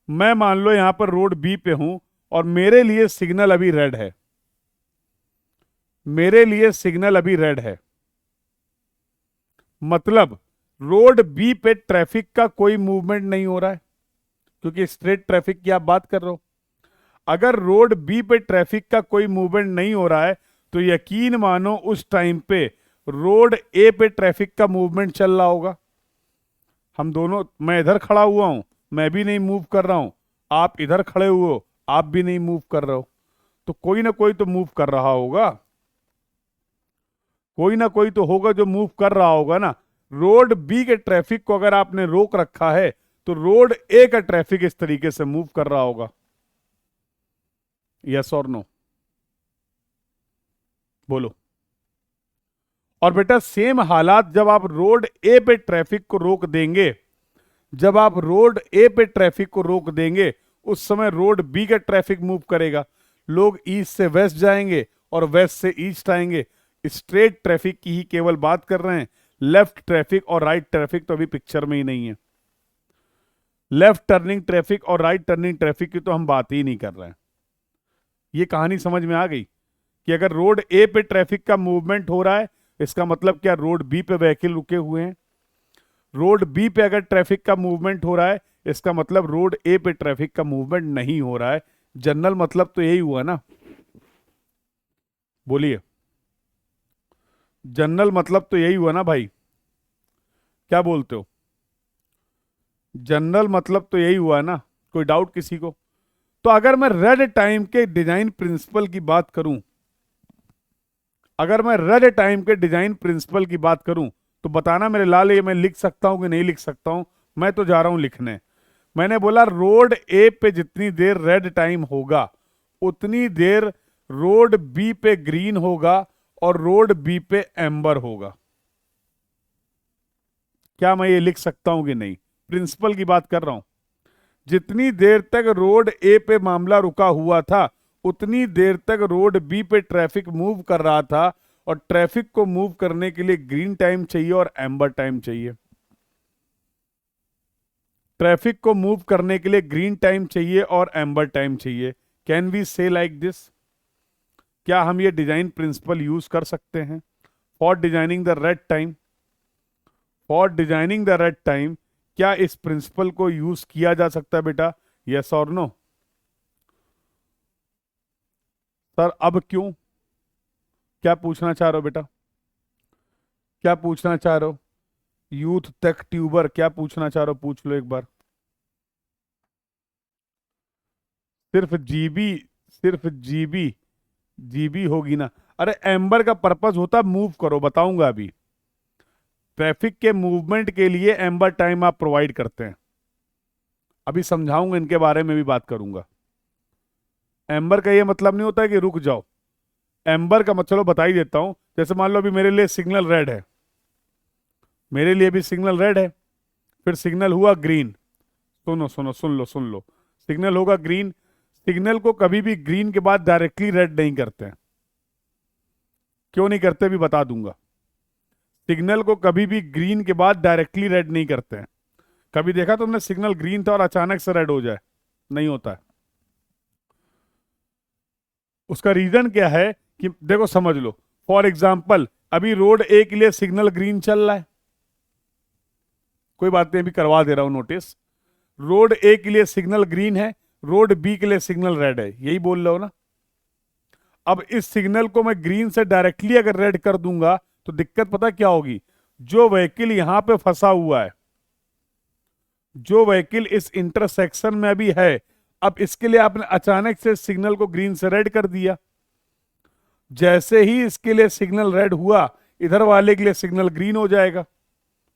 मैं मान लो यहां पर रोड बी पे हूं और मेरे लिए सिग्नल अभी रेड है। मेरे लिए सिग्नल अभी रेड है, मतलब रोड बी पे ट्रैफिक का कोई मूवमेंट नहीं हो रहा है, क्योंकि स्ट्रेट ट्रैफिक की आप बात कर रहे हो। अगर रोड बी पे ट्रैफिक का कोई मूवमेंट नहीं हो रहा है तो यकीन मानो उस टाइम पे रोड ए पे ट्रैफिक का मूवमेंट चल रहा होगा। हम दोनों, मैं इधर खड़ा हुआ हूं, मैं भी नहीं मूव कर रहा हूं, आप इधर खड़े हुए हो, आप भी नहीं मूव कर रहे हो, तो कोई ना कोई तो मूव कर रहा होगा। कोई ना कोई तो होगा जो मूव कर रहा होगा ना। रोड बी के ट्रैफिक को अगर आपने रोक रखा है तो रोड ए का ट्रैफिक इस तरीके से मूव कर रहा होगा। यस और नो? बोलो। और बेटा सेम हालात जब आप रोड ए पे ट्रैफिक को रोक देंगे, जब आप रोड ए पे ट्रैफिक को रोक देंगे उस समय रोड बी का ट्रैफिक मूव करेगा। लोग ईस्ट से वेस्ट जाएंगे और वेस्ट से ईस्ट आएंगे। स्ट्रेट ट्रैफिक की ही केवल बात कर रहे हैं। लेफ्ट ट्रैफिक और राइट ट्रैफिक तो अभी पिक्चर में ही नहीं है। लेफ्ट टर्निंग ट्रैफिक और राइट टर्निंग ट्रैफिक की तो हम बात ही नहीं कर रहे हैं। ये कहानी समझ में आ गई कि अगर रोड ए पे ट्रैफिक का मूवमेंट हो रहा है, इसका मतलब क्या रोड बी पे व्हीकल रुके हुए हैं। रोड बी पे अगर ट्रैफिक का मूवमेंट हो रहा है, इसका मतलब रोड ए पे ट्रैफिक का मूवमेंट नहीं हो रहा है। जनरल मतलब तो यही हुआ ना। बोलिए, जनरल मतलब तो यही हुआ ना भाई, क्या बोलते हो? जनरल मतलब तो यही हुआ ना। कोई डाउट किसी को? तो अगर मैं रेड टाइम के डिजाइन प्रिंसिपल की बात करूं, अगर मैं रेड टाइम के डिजाइन प्रिंसिपल की बात करूं, तो बताना मेरे लाल ये मैं लिख सकता हूं कि नहीं लिख सकता हूं। मैं तो जा रहा हूं लिखने। मैंने बोला रोड ए पे जितनी देर रेड टाइम होगा उतनी देर रोड बी पे ग्रीन होगा और रोड बी पे एम्बर होगा। क्या मैं ये लिख सकता हूं कि नहीं? प्रिंसिपल की बात कर रहा हूं। जितनी देर तक रोड ए पे मामला रुका हुआ था उतनी देर तक रोड बी पे ट्रैफिक मूव कर रहा था, और ट्रैफिक को मूव करने के लिए ग्रीन टाइम चाहिए और एम्बर टाइम चाहिए। ट्रैफिक को मूव करने के लिए ग्रीन टाइम चाहिए और एम्बर टाइम चाहिए। Can we say like this? क्या हम ये डिजाइन प्रिंसिपल यूज कर सकते हैं for designing the red time? For designing the red time क्या इस प्रिंसिपल को यूज किया जा सकता है बेटा? यस और नो? सर अब क्यों? क्या पूछना चाह रहे हो बेटा? क्या पूछना चाह रहे हो? यूथ टेक ट्यूबर क्या पूछना चाह रहे हो? पूछ लो एक बार। सिर्फ जीबी? सिर्फ जीबी? जीबी होगी ना। अरे एम्बर का पर्पस होता मूव करो, बताऊंगा अभी। ट्रैफिक के मूवमेंट के लिए एम्बर टाइम आप प्रोवाइड करते हैं, अभी समझाऊंगा, इनके बारे में भी बात करूंगा। एम्बर का ये मतलब नहीं होता है कि रुक जाओ। एम्बर का मतलब चलो बता ही देता हूं। जैसे मान लो अभी मेरे लिए सिग्नल रेड है, मेरे लिए भी सिग्नल रेड है, फिर सिग्नल हुआ ग्रीन। सुनो सुनो, सुन लो सुन लो। सिग्नल होगा ग्रीन। सिग्नल को कभी भी ग्रीन के बाद डायरेक्टली रेड नहीं करते हैं। क्यों नहीं करते भी बता दूंगा। सिग्नल को कभी भी ग्रीन के बाद डायरेक्टली रेड नहीं करते हैं। कभी देखा तुमने सिग्नल ग्रीन था और अचानक से रेड हो जाए? नहीं होता है। उसका रीजन क्या है कि देखो समझ लो। फॉर एग्जाम्पल अभी रोड ए के लिए सिग्नल ग्रीन चल रहा है, कोई बात नहीं, अभी करवा दे रहा हूं नोटिस। रोड ए के लिए सिग्नल ग्रीन है, रोड बी के लिए सिग्नल रेड है, यही बोल रहे हो ना। अब इस सिग्नल को मैं ग्रीन से डायरेक्टली अगर रेड कर दूंगा तो दिक्कत पता क्या होगी, जो व्हीकल यहां पे फंसा हुआ है, जो व्हीकल इस इंटरसेक्शन में अभी है, अब इसके लिए आपने अचानक से सिग्नल को ग्रीन से रेड कर दिया। जैसे ही इसके लिए सिग्नल रेड हुआ, इधर वाले के लिए सिग्नल ग्रीन हो जाएगा।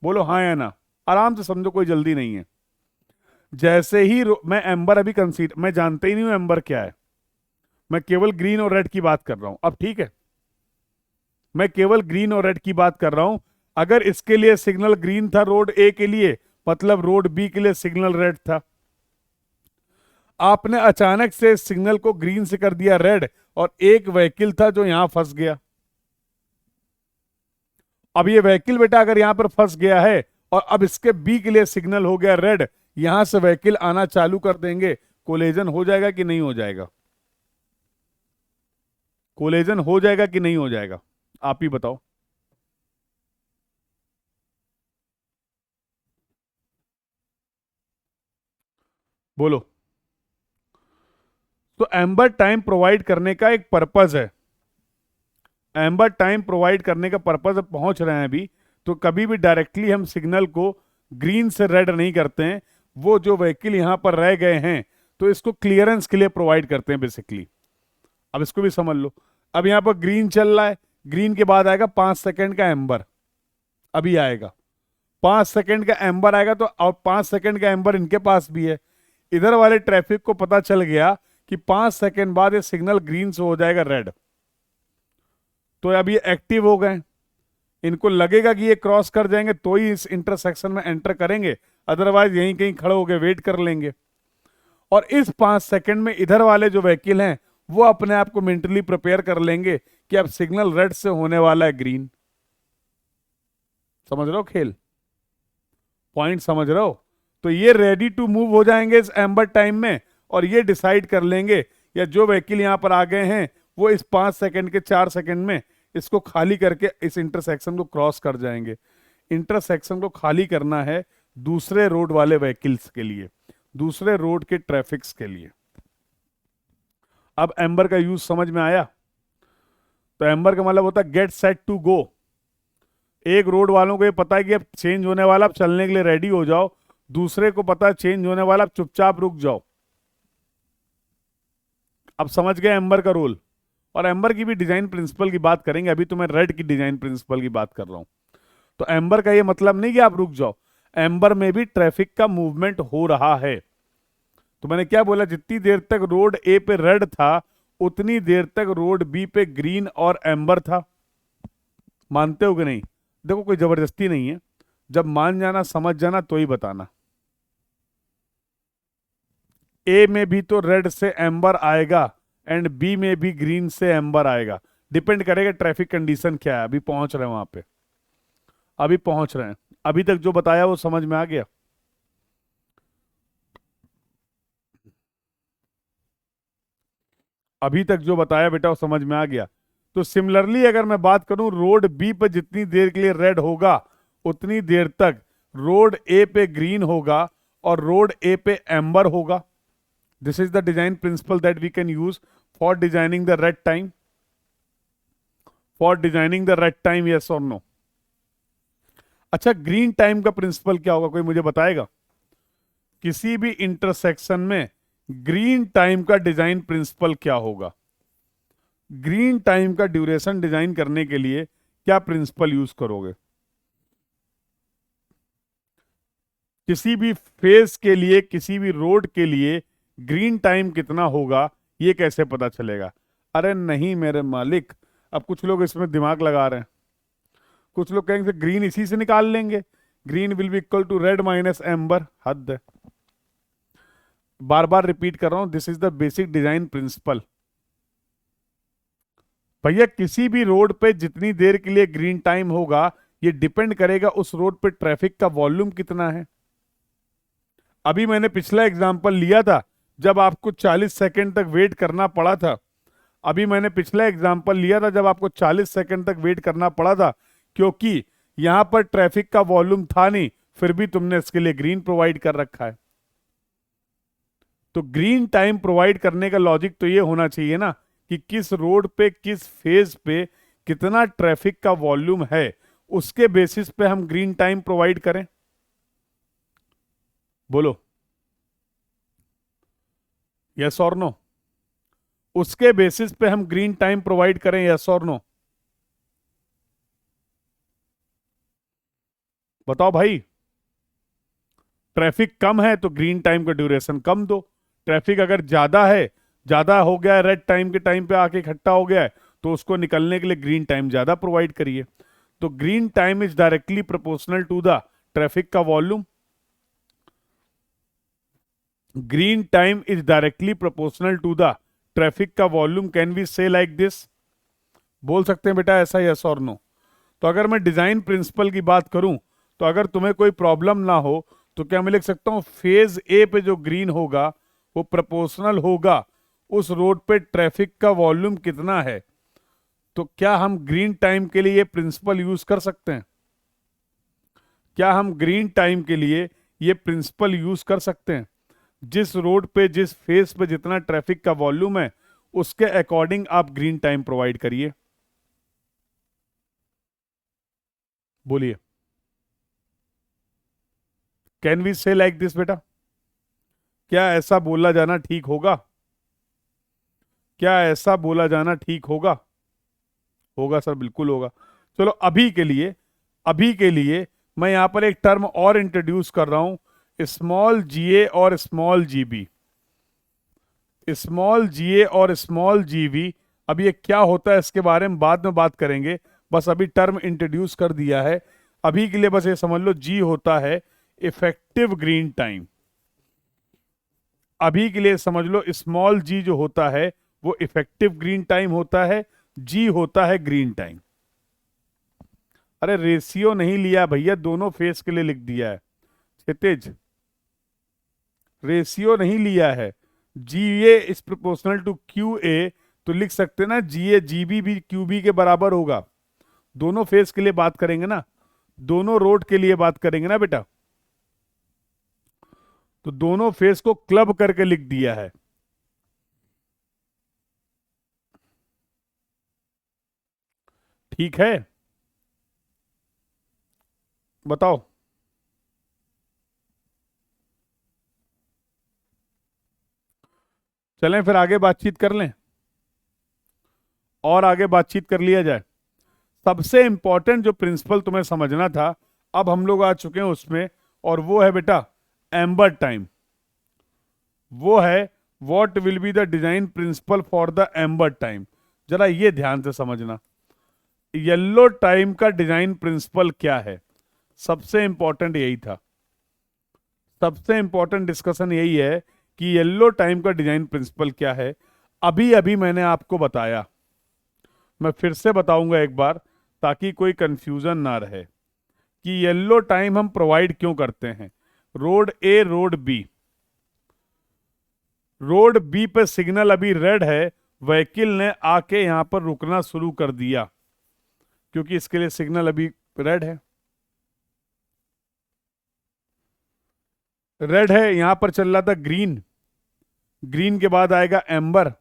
बोलो हाँ या ना, आराम से समझो, कोई जल्दी नहीं है। जैसे ही मैं एम्बर अभी कंसीडर, मैं जानते ही नहीं हूं एम्बर क्या है, मैं केवल ग्रीन और रेड की बात कर रहा हूं। अब ठीक है, मैं केवल ग्रीन और रेड की बात कर रहा हूं। अगर इसके लिए सिग्नल ग्रीन था रोड ए के लिए, मतलब रोड बी के लिए सिग्नल रेड था। आपने अचानक से सिग्नल को ग्रीन से कर दिया रेड, और एक व्हीकल था जो यहां फंस गया। अब ये व्हीकल बेटा अगर यहां पर फंस गया है, और अब इसके बी के लिए सिग्नल हो गया रेड, यहां से व्हीकल आना चालू कर देंगे, कोलेजन हो जाएगा कि नहीं हो जाएगा? कोलेजन हो जाएगा कि नहीं हो जाएगा? आप ही बताओ। बोलो। तो एम्बर टाइम प्रोवाइड करने का एक पर्पज है, एम्बर टाइम प्रोवाइड करने का पर्पज पहुंच रहे हैं अभी। तो कभी भी डायरेक्टली हम सिग्नल को ग्रीन से रेड नहीं करते हैं, वो जो व्हीकल यहां पर रह गए हैं तो इसको क्लियरेंस के लिए प्रोवाइड करते हैं बेसिकली। अब इसको भी समझ लो, अब यहां पर ग्रीन चल रहा है, ग्रीन के बाद आएगा 5 सेकंड का एम्बर, अभी आएगा 5 सेकंड का एम्बर आएगा, तो और 5 सेकंड का एम्बर इनके पास भी है। इधर वाले ट्रैफिक को पता चल गया कि 5 सेकंड बाद ये सिग्नल ग्रीन से हो जाएगा रेड, तो अब ये एक्टिव हो गए। इनको लगेगा कि ये क्रॉस कर जाएंगे तो ही इस इंटरसेक्शन में एंटर करेंगे, अदरवाइज यहीं कहीं खड़े होकर वेट कर लेंगे। और इस 5 सेकंड में इधर वाले जो व्हीकल हैं वो अपने आप को मेंटली प्रिपेयर कर लेंगे कि अब सिग्नल रेड से होने वाला है ग्रीन। समझ रहे हो खेल, पॉइंट समझ रहे हो? तो ये रेडी टू मूव हो जाएंगे इस एम्बर टाइम में, और ये डिसाइड कर लेंगे, या जो व्हीकल यहां पर आ गए हैं वो इस 5 सेकंड के 4 सेकंड में इसको खाली करके इस इंटरसेक्शन को क्रॉस कर जाएंगे। इंटरसेक्शन को खाली करना है दूसरे रोड वाले व्हीकल्स के लिए, दूसरे रोड के ट्रैफिक्स के लिए। अब एम्बर का यूज समझ में आया? तो एम्बर का मतलब होता है गेट सेट टू गो। एक रोड वालों को ये पता है कि अब चेंज होने वाला, अब चलने के लिए रेडी हो जाओ। दूसरे को पता है चेंज होने वाला, अब चुपचाप रुक जाओ। अब समझ गए एम्बर का रोल। और एम्बर की भी डिजाइन प्रिंसिपल की बात करेंगे, अभी तो मैं रेड की डिजाइन प्रिंसिपल की बात कर रहा हूं। तो एम्बर का ये मतलब नहीं कि आप रुक जाओ, एम्बर में भी ट्रैफिक का मूवमेंट हो रहा है। तो मैंने क्या बोला, जितनी देर तक रोड ए पे रेड था उतनी देर तक रोड बी पे ग्रीन और एम्बर था। मानते हो कि नहीं? देखो कोई जबरदस्ती नहीं है, जब मान जाना समझ जाना तो ही बताना। ए में भी तो रेड से एम्बर आएगा एंड बी में भी ग्रीन से एम्बर आएगा, डिपेंड करेगा ट्रैफिक कंडीशन क्या है। अभी पहुंच रहे हैं वहां पे, अभी पहुंच रहे हैं। अभी तक जो बताया वो समझ में आ गया? अभी तक जो बताया बेटा वो समझ में आ गया? तो सिमिलरली अगर मैं बात करूं, रोड बी पर जितनी देर के लिए रेड होगा उतनी देर तक रोड ए पे ग्रीन होगा और रोड ए पे एम्बर होगा। This is the design principle that we can use for designing the red time, for designing the red time, yes और नो? अच्छा, ग्रीन टाइम का प्रिंसिपल क्या होगा, कोई मुझे बताएगा? किसी भी इंटरसेक्शन में ग्रीन टाइम का डिजाइन प्रिंसिपल क्या होगा? ग्रीन टाइम का ड्यूरेशन डिजाइन करने के लिए क्या प्रिंसिपल यूज करोगे? किसी भी फेज के लिए, किसी भी रोड के लिए ग्रीन टाइम कितना होगा ये कैसे पता चलेगा? अरे नहीं मेरे मालिक, अब कुछ लोग इसमें दिमाग लगा रहे हैं। कुछ लोग कहेंगे ग्रीन इसी से निकाल लेंगे, green will be equal to red minus amber. हद है, बार बार रिपीट कर रहा हूं, this is the basic design principle. भैया किसी भी रोड पे जितनी देर के लिए ग्रीन टाइम होगा ये डिपेंड करेगा उस रोड पे ट्रैफिक का वॉल्यूम कितना है। अभी मैंने पिछला एग्जांपल लिया था जब आपको 40 सेकंड तक वेट करना पड़ा था। अभी मैंने पिछला एग्जांपल लिया था जब आपको 40 सेकंड तक वेट करना पड़ा था, क्योंकि यहां पर ट्रैफिक का वॉल्यूम था नहीं, फिर भी तुमने इसके लिए ग्रीन प्रोवाइड कर रखा है। तो ग्रीन टाइम प्रोवाइड करने का लॉजिक तो ये होना चाहिए ना कि किस रोड पे, किस फेज पे कितना ट्रैफिक का वॉल्यूम है, उसके बेसिस पे हम ग्रीन टाइम प्रोवाइड करें? बोलो यस और नो। उसके बेसिस पे हम ग्रीन टाइम प्रोवाइड करें, यस और नो? बताओ भाई। ट्रैफिक कम है तो ग्रीन टाइम का ड्यूरेशन कम दो। ट्रैफिक अगर ज्यादा है, ज्यादा हो गया है, रेड टाइम के टाइम पे आके इकट्ठा हो गया है, तो उसको निकलने के लिए ग्रीन टाइम ज्यादा प्रोवाइड करिए। तो green time is directly proportional to the traffic का volume. Green time is directly proportional to the traffic का volume. Can we say like this? बोल सकते हैं बेटा ऐसा, यस और नो? तो अगर मैं डिजाइन प्रिंसिपल की बात करूं, तो अगर तुम्हें कोई प्रॉब्लम ना हो तो क्या मैं लिख सकता हूं फेज ए पे जो ग्रीन होगा वो प्रोपोर्शनल होगा उस रोड पे ट्रैफिक का वॉल्यूम कितना है। तो क्या हम ग्रीन टाइम के लिए ये प्रिंसिपल यूज कर सकते हैं? क्या हम ग्रीन टाइम के लिए ये प्रिंसिपल यूज कर सकते हैं? जिस रोड पे, जिस फेस पे जितना ट्रैफिक का वॉल्यूम है, उसके अकॉर्डिंग आप ग्रीन टाइम प्रोवाइड करिए। बोलिए, can we say like this बेटा? क्या ऐसा बोला जाना ठीक होगा? क्या ऐसा बोला जाना ठीक होगा? होगा सर, बिल्कुल होगा। चलो अभी के लिए मैं यहां पर एक टर्म और इंट्रोड्यूस कर रहा हूं, स्मॉल जीए और स्मॉल जीबी। स्मॉल जीए और स्मॉल जीबी, अब ये क्या होता है इसके बारे में बाद में बात करेंगे, बस अभी टर्म इंट्रोड्यूस कर दिया है। अभी के लिए बस ये समझ लो, जी होता है इफेक्टिव ग्रीन टाइम। अभी के लिए समझ लो, स्मॉल जी जो होता है वो इफेक्टिव ग्रीन टाइम होता है, जी होता है ग्रीन टाइम। अरे रेशियो नहीं लिया भैया, दोनों फेस के लिए लिख दिया है क्षितिज, रेशियो नहीं लिया है। G A is proportional to Q A, तो लिख सकते ना जी ए जी बी भी क्यू बी के बराबर होगा। दोनों फेस के लिए बात करेंगे ना, दोनों रोड के लिए बात करेंगे ना बेटा, तो दोनों फेस को क्लब करके लिख दिया है। ठीक है, बताओ। चलें फिर आगे बातचीत कर लें, और आगे बातचीत कर लिया जाए। सबसे इंपॉर्टेंट जो प्रिंसिपल तुम्हें समझना था, अब हम लोग आ चुके हैं उसमें, और वो है बेटा एम्बर टाइम। वो है what will be the design principle for the amber time. जरा ये ध्यान से समझना, येलो टाइम का डिजाइन प्रिंसिपल क्या है। सबसे इंपॉर्टेंट यही था, सबसे इंपॉर्टेंट डिस्कशन यही है कि येलो टाइम का डिजाइन प्रिंसिपल क्या है। अभी अभी मैंने आपको बताया, मैं फिर से बताऊंगा एक बार ताकि कोई कंफ्यूजन ना रहे, कि येलो टाइम हम प्रोवाइड क्यों करते हैं। रोड ए, रोड बी, रोड बी पे सिग्नल अभी रेड है, व्हीकल ने आके यहां पर रुकना शुरू कर दिया क्योंकि इसके लिए सिग्नल अभी रेड है। रेड है, यहां पर चल रहा था ग्रीन, ग्रीन के बाद आएगा एम्बर।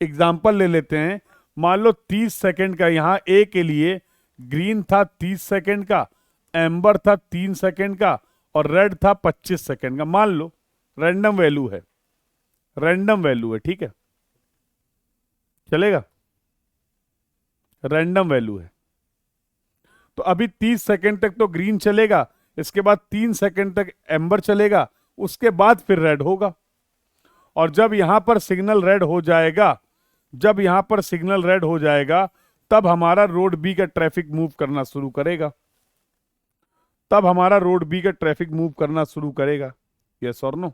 एग्जाम्पल ले लेते हैं, मान लो 30 सेकंड का, यहां ए के लिए ग्रीन था 30 सेकंड का, एम्बर था 3 सेकंड का, और रेड था 25 सेकंड का। मान लो रैंडम वैल्यू है, रैंडम वैल्यू है, ठीक है, चलेगा, रैंडम वैल्यू है। तो अभी 30 सेकंड तक तो ग्रीन चलेगा, इसके बाद 3 सेकंड तक एम्बर चलेगा, उसके बाद फिर रेड होगा। और जब यहां पर सिग्नल रेड हो जाएगा, जब यहां पर सिग्नल रेड हो जाएगा, तब हमारा रोड बी का ट्रैफिक मूव करना शुरू करेगा, तब हमारा रोड बी का ट्रैफिक मूव करना शुरू करेगा। यस और नो?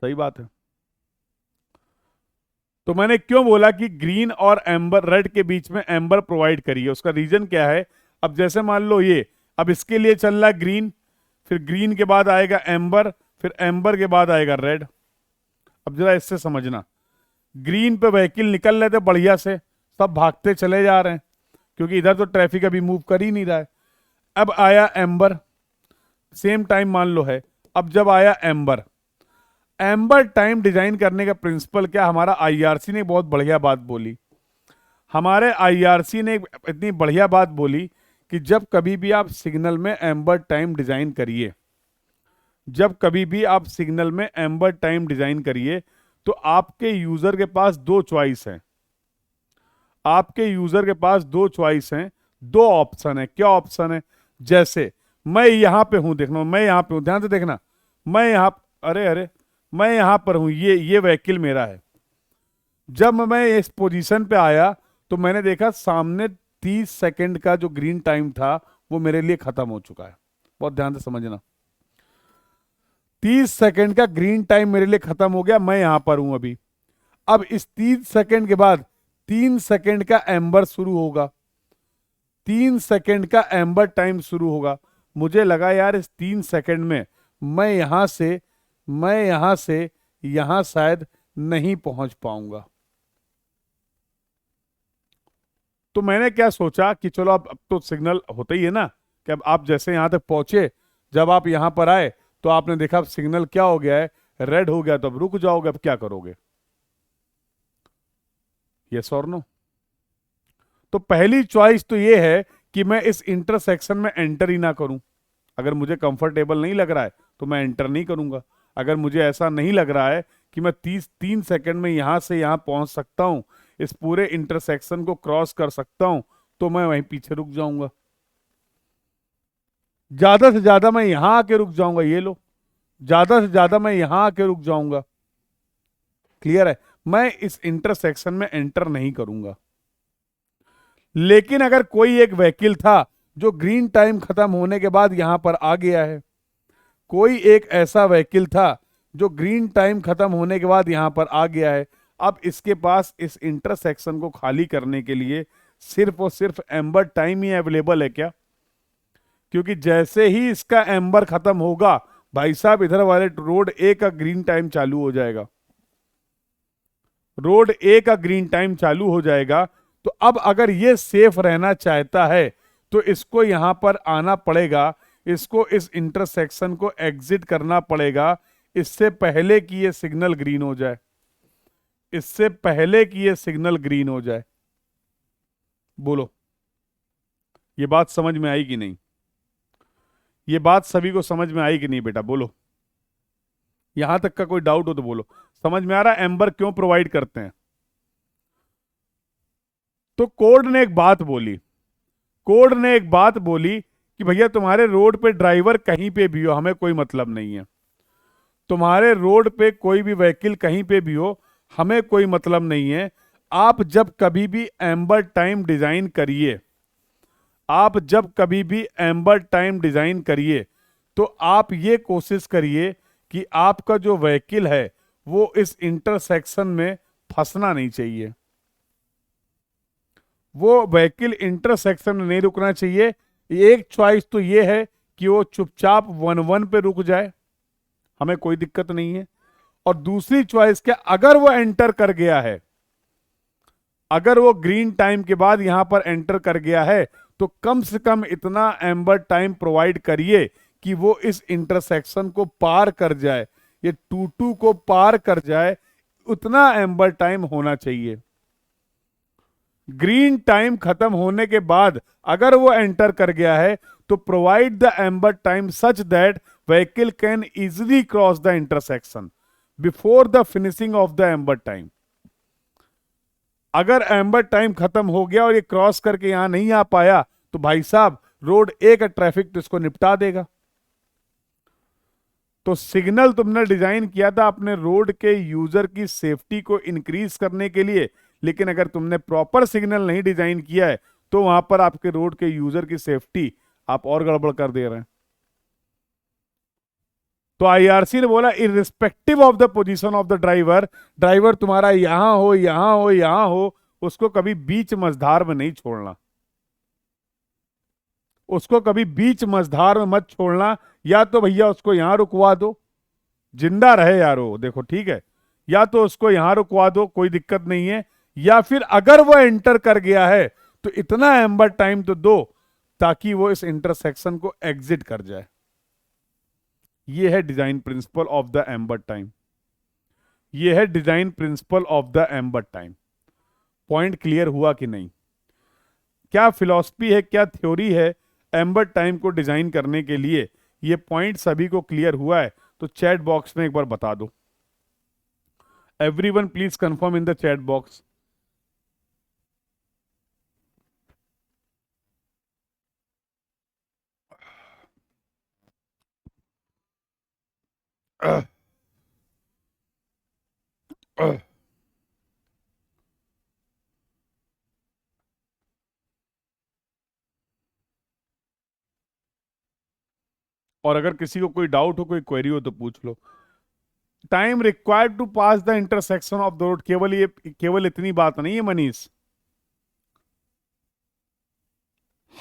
सही बात है। तो मैंने क्यों बोला कि ग्रीन और एम्बर, रेड के बीच में एम्बर प्रोवाइड करिए, उसका रीजन क्या है। अब जैसे मान लो ये, अब इसके लिए चल रहा है ग्रीन, फिर ग्रीन के बाद आएगा एम्बर, फिर एम्बर के बाद आएगा रेड। अब जरा इससे समझना, ग्रीन पे व्हीकल निकल रहे थे बढ़िया से, सब भागते चले जा रहे हैं क्योंकि इधर तो ट्रैफिक अभी मूव कर ही नहीं रहा है। अब आया एम्बर, सेम टाइम मान लो है, अब जब आया एम्बर, एम्बर टाइम डिजाइन करने का प्रिंसिपल क्या, हमारा आईआरसी ने बहुत बढ़िया बात बोली। हमारे आईआरसी ने एक इतनी बढ़िया बात बोली कि जब कभी भी आप सिग्नल में एम्बर टाइम डिजाइन करिए, जब कभी भी आप सिग्नल में एम्बर टाइम डिजाइन करिए, तो आपके यूजर के पास दो चॉइस हैं। आपके यूजर के पास दो चॉइस हैं, दो ऑप्शन है। क्या ऑप्शन है? जैसे मैं यहां पे हूं, देखना मैं यहां पे हूं, ध्यान से देखना। मैं यहां, अरे अरे, मैं यहां पर हूं, ये व्हीकल मेरा है। जब मैं इस पोजीशन पे आया तो मैंने देखा सामने 30 सेकंड का जो ग्रीन टाइम था वो मेरे लिए खत्म हो चुका है। बहुत ध्यान से समझना, 30 सेकंड का ग्रीन टाइम मेरे लिए खत्म हो गया, मैं यहां पर हूं अभी। अब इस 30 सेकंड के बाद 3 सेकंड का एम्बर शुरू होगा, 3 सेकंड का एम्बर टाइम शुरू होगा। मुझे लगा यार इस 3 सेकंड में मैं यहां से यहां शायद नहीं पहुंच पाऊंगा। तो मैंने क्या सोचा कि चलो अब तो सिग्नल होता ही है ना, कि अब आप जैसे यहां तक पहुंचे, जब आप यहां पर आए तो आपने देखा अब सिग्नल क्या हो गया है, रेड हो गया, तो अब रुक जाओगे। अब क्या करोगे? यस और नो? तो पहली चॉइस तो ये है कि मैं इस इंटरसेक्शन में एंटर ही ना करूं। अगर मुझे कंफर्टेबल नहीं लग रहा है तो मैं एंटर नहीं करूंगा। अगर मुझे ऐसा नहीं लग रहा है कि मैं 3 सेकंड में यहां से यहां पहुंच सकता हूं, इस पूरे इंटरसेक्शन को क्रॉस कर सकता हूं, तो मैं वहीं पीछे रुक जाऊंगा। ज्यादा से ज्यादा मैं यहां आके रुक जाऊंगा, ये लो, ज्यादा से ज्यादा मैं यहां आके रुक जाऊंगा। क्लियर है? मैं इस इंटरसेक्शन में एंटर नहीं करूंगा। लेकिन अगर कोई एक व्हीकल था जो ग्रीन टाइम खत्म होने के बाद यहां पर आ गया है, कोई एक ऐसा व्हीकल था जो ग्रीन टाइम खत्म होने के बाद यहां पर आ गया है, अब इसके पास इस इंटरसेक्शन को खाली करने के लिए सिर्फ और सिर्फ एम्बर टाइम ही अवेलेबल है क्या? क्योंकि जैसे ही इसका एम्बर खत्म होगा, भाई साहब इधर वाले रोड ए का ग्रीन टाइम चालू हो जाएगा, रोड ए का ग्रीन टाइम चालू हो जाएगा। तो अब अगर ये सेफ रहना चाहता है तो इसको यहां पर आना पड़ेगा, इसको इस इंटरसेक्शन को एग्जिट करना पड़ेगा, इससे पहले कि ये सिग्नल ग्रीन हो जाए, इससे पहले कि ये सिग्नल ग्रीन हो जाए। बोलो, ये बात समझ में आई कि नहीं? ये बात सभी को समझ में आई कि नहीं बेटा? बोलो, यहां तक का कोई डाउट हो तो बोलो। समझ में आ रहा है एम्बर क्यों प्रोवाइड करते हैं? तो कोड ने एक बात बोली, कोड ने एक बात बोली कि भैया तुम्हारे रोड पे ड्राइवर कहीं पे भी हो, हमें कोई मतलब नहीं है। तुम्हारे रोड पे कोई भी व्हीकल कहीं पे भी हो, हमें कोई मतलब नहीं है। आप जब कभी भी एम्बर टाइम डिजाइन करिए, आप जब कभी भी एम्बर टाइम डिजाइन करिए, तो आप ये कोशिश करिए कि आपका जो व्हीकल है वो इस इंटरसेक्शन में फंसना नहीं चाहिए, वो व्हीकल इंटरसेक्शन में नहीं रुकना चाहिए। एक चॉइस तो ये है कि वो चुपचाप 1-1 पे रुक जाए, हमें कोई दिक्कत नहीं है। और दूसरी चॉइस क्या, अगर वो एंटर कर गया है, अगर वो ग्रीन टाइम के बाद यहां पर एंटर कर गया है, तो कम से कम इतना एम्बर टाइम प्रोवाइड करिए कि वो इस इंटरसेक्शन को पार कर जाए, ये टू को पार कर जाए, उतना एम्बर टाइम होना चाहिए। ग्रीन टाइम खत्म होने के बाद अगर वो एंटर कर गया है तो provide the amber time such that vehicle can easily cross the intersection before the finishing of the amber time. अगर एम्बर टाइम खत्म हो गया और ये क्रॉस करके यहां नहीं आ पाया, तो भाई साहब रोड ए का ट्रैफिक तो इसको निपटा देगा। तो सिग्नल तुमने डिजाइन किया था अपने रोड के यूजर की सेफ्टी को इंक्रीज करने के लिए, लेकिन अगर तुमने प्रॉपर सिग्नल नहीं डिजाइन किया है तो वहां पर आपके रोड के यूजर की सेफ्टी आप और गड़बड़ कर दे रहे हैं। तो आईआरसी ने बोला irrespective of the position of the driver, driver तुम्हारा यहां हो यहां हो यहां हो, उसको कभी बीच मझधार में नहीं छोड़ना, उसको कभी बीच मझधार में मत छोड़ना। या तो भैया उसको यहां रुकवा दो, जिंदा रहे यार वो, देखो ठीक है, या तो उसको यहां रुकवा दो, कोई दिक्कत नहीं है, या फिर अगर वो एंटर कर गया है तो इतना एम्बर टाइम तो दो ताकि वो इस इंटरसेक्शन को एग्जिट कर जाए। ये है design principal of the amber time, ये है design principal of the amber time. Point clear हुआ कि नहीं? क्या फिलॉसफी है, क्या थ्योरी है एम्बर टाइम को डिजाइन करने के लिए? ये पॉइंट सभी को क्लियर हुआ है तो चैट बॉक्स में एक बार बता दो। Everyone please confirm in the chat box. और अगर किसी को कोई डाउट हो, कोई क्वेरी हो तो पूछ लो। Time required to pass the intersection of the road, केवल इतनी बात नहीं है मनीष।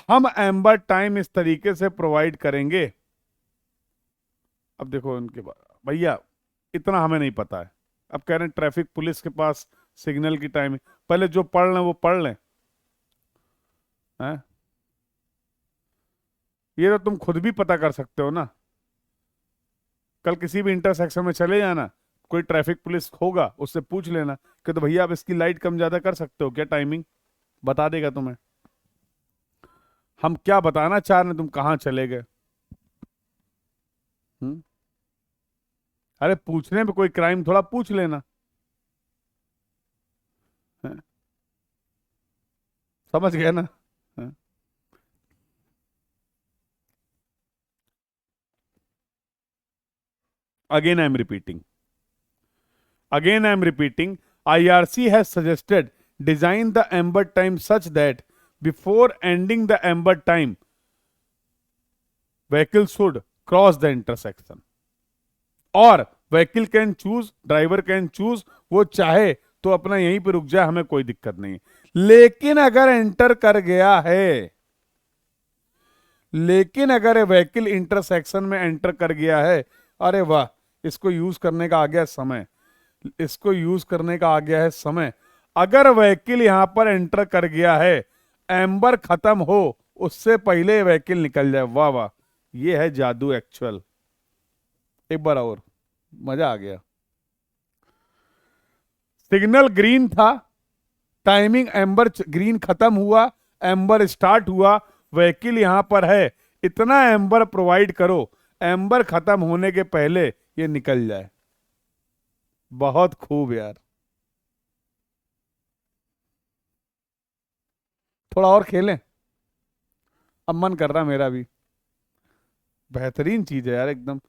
हम एम्बर टाइम इस तरीके से प्रोवाइड करेंगे। अब देखो उनके भैया, इतना हमें नहीं पता है। अब कह रहे हैं ट्रैफिक पुलिस के पास सिग्नल की टाइम, पहले जो पढ़ लें वो पढ़ लें। हैं? ये तो तुम खुद भी पता कर सकते हो ना। कल किसी भी इंटरसेक्शन में चले जाना, कोई ट्रैफिक पुलिस होगा, उससे पूछ लेना कि तो भैया आप इसकी लाइट कम ज्यादा कर सकते हो क्या, टाइमिंग बता देगा तुम्हें। हम क्या बताना चाह रहे हैं, तुम कहाँ चले गए? हम्म? अरे पूछने में कोई क्राइम थोड़ा, पूछ लेना। हैं? समझ गए ना? Again I am repeating, again I am repeating, IRC has suggested design the amber time such that before ending the amber time vehicle should cross the intersection, और vehicle can choose, driver can choose, वो चाहे तो अपना यहीं पे रुक जाए, हमें कोई दिक्कत नहीं। लेकिन अगर एंटर कर गया है, लेकिन अगर व्हीकल इंटरसेक्शन में एंटर कर गया है, अरे वाह, इसको यूज करने का आ गया समय, इसको यूज करने का आ गया है समय। अगर व्हीकल यहां पर एंटर कर गया है, एम्बर खत्म हो उससे पहले व्हीकल निकल जाए, वाह वाह, ये है जादू एक्चुअल। एक बार और, मजा आ गया। सिग्नल ग्रीन था, टाइमिंग एम्बर ग्रीन खत्म हुआ, एम्बर स्टार्ट हुआ, व्हीकल यहां पर है, इतना एम्बर प्रोवाइड करो, एम्बर खत्म होने के पहले ये निकल जाए। बहुत खूब यार। थोड़ा और खेलें, अब मन कर रहा मेरा भी। बेहतरीन चीज है यार एकदम।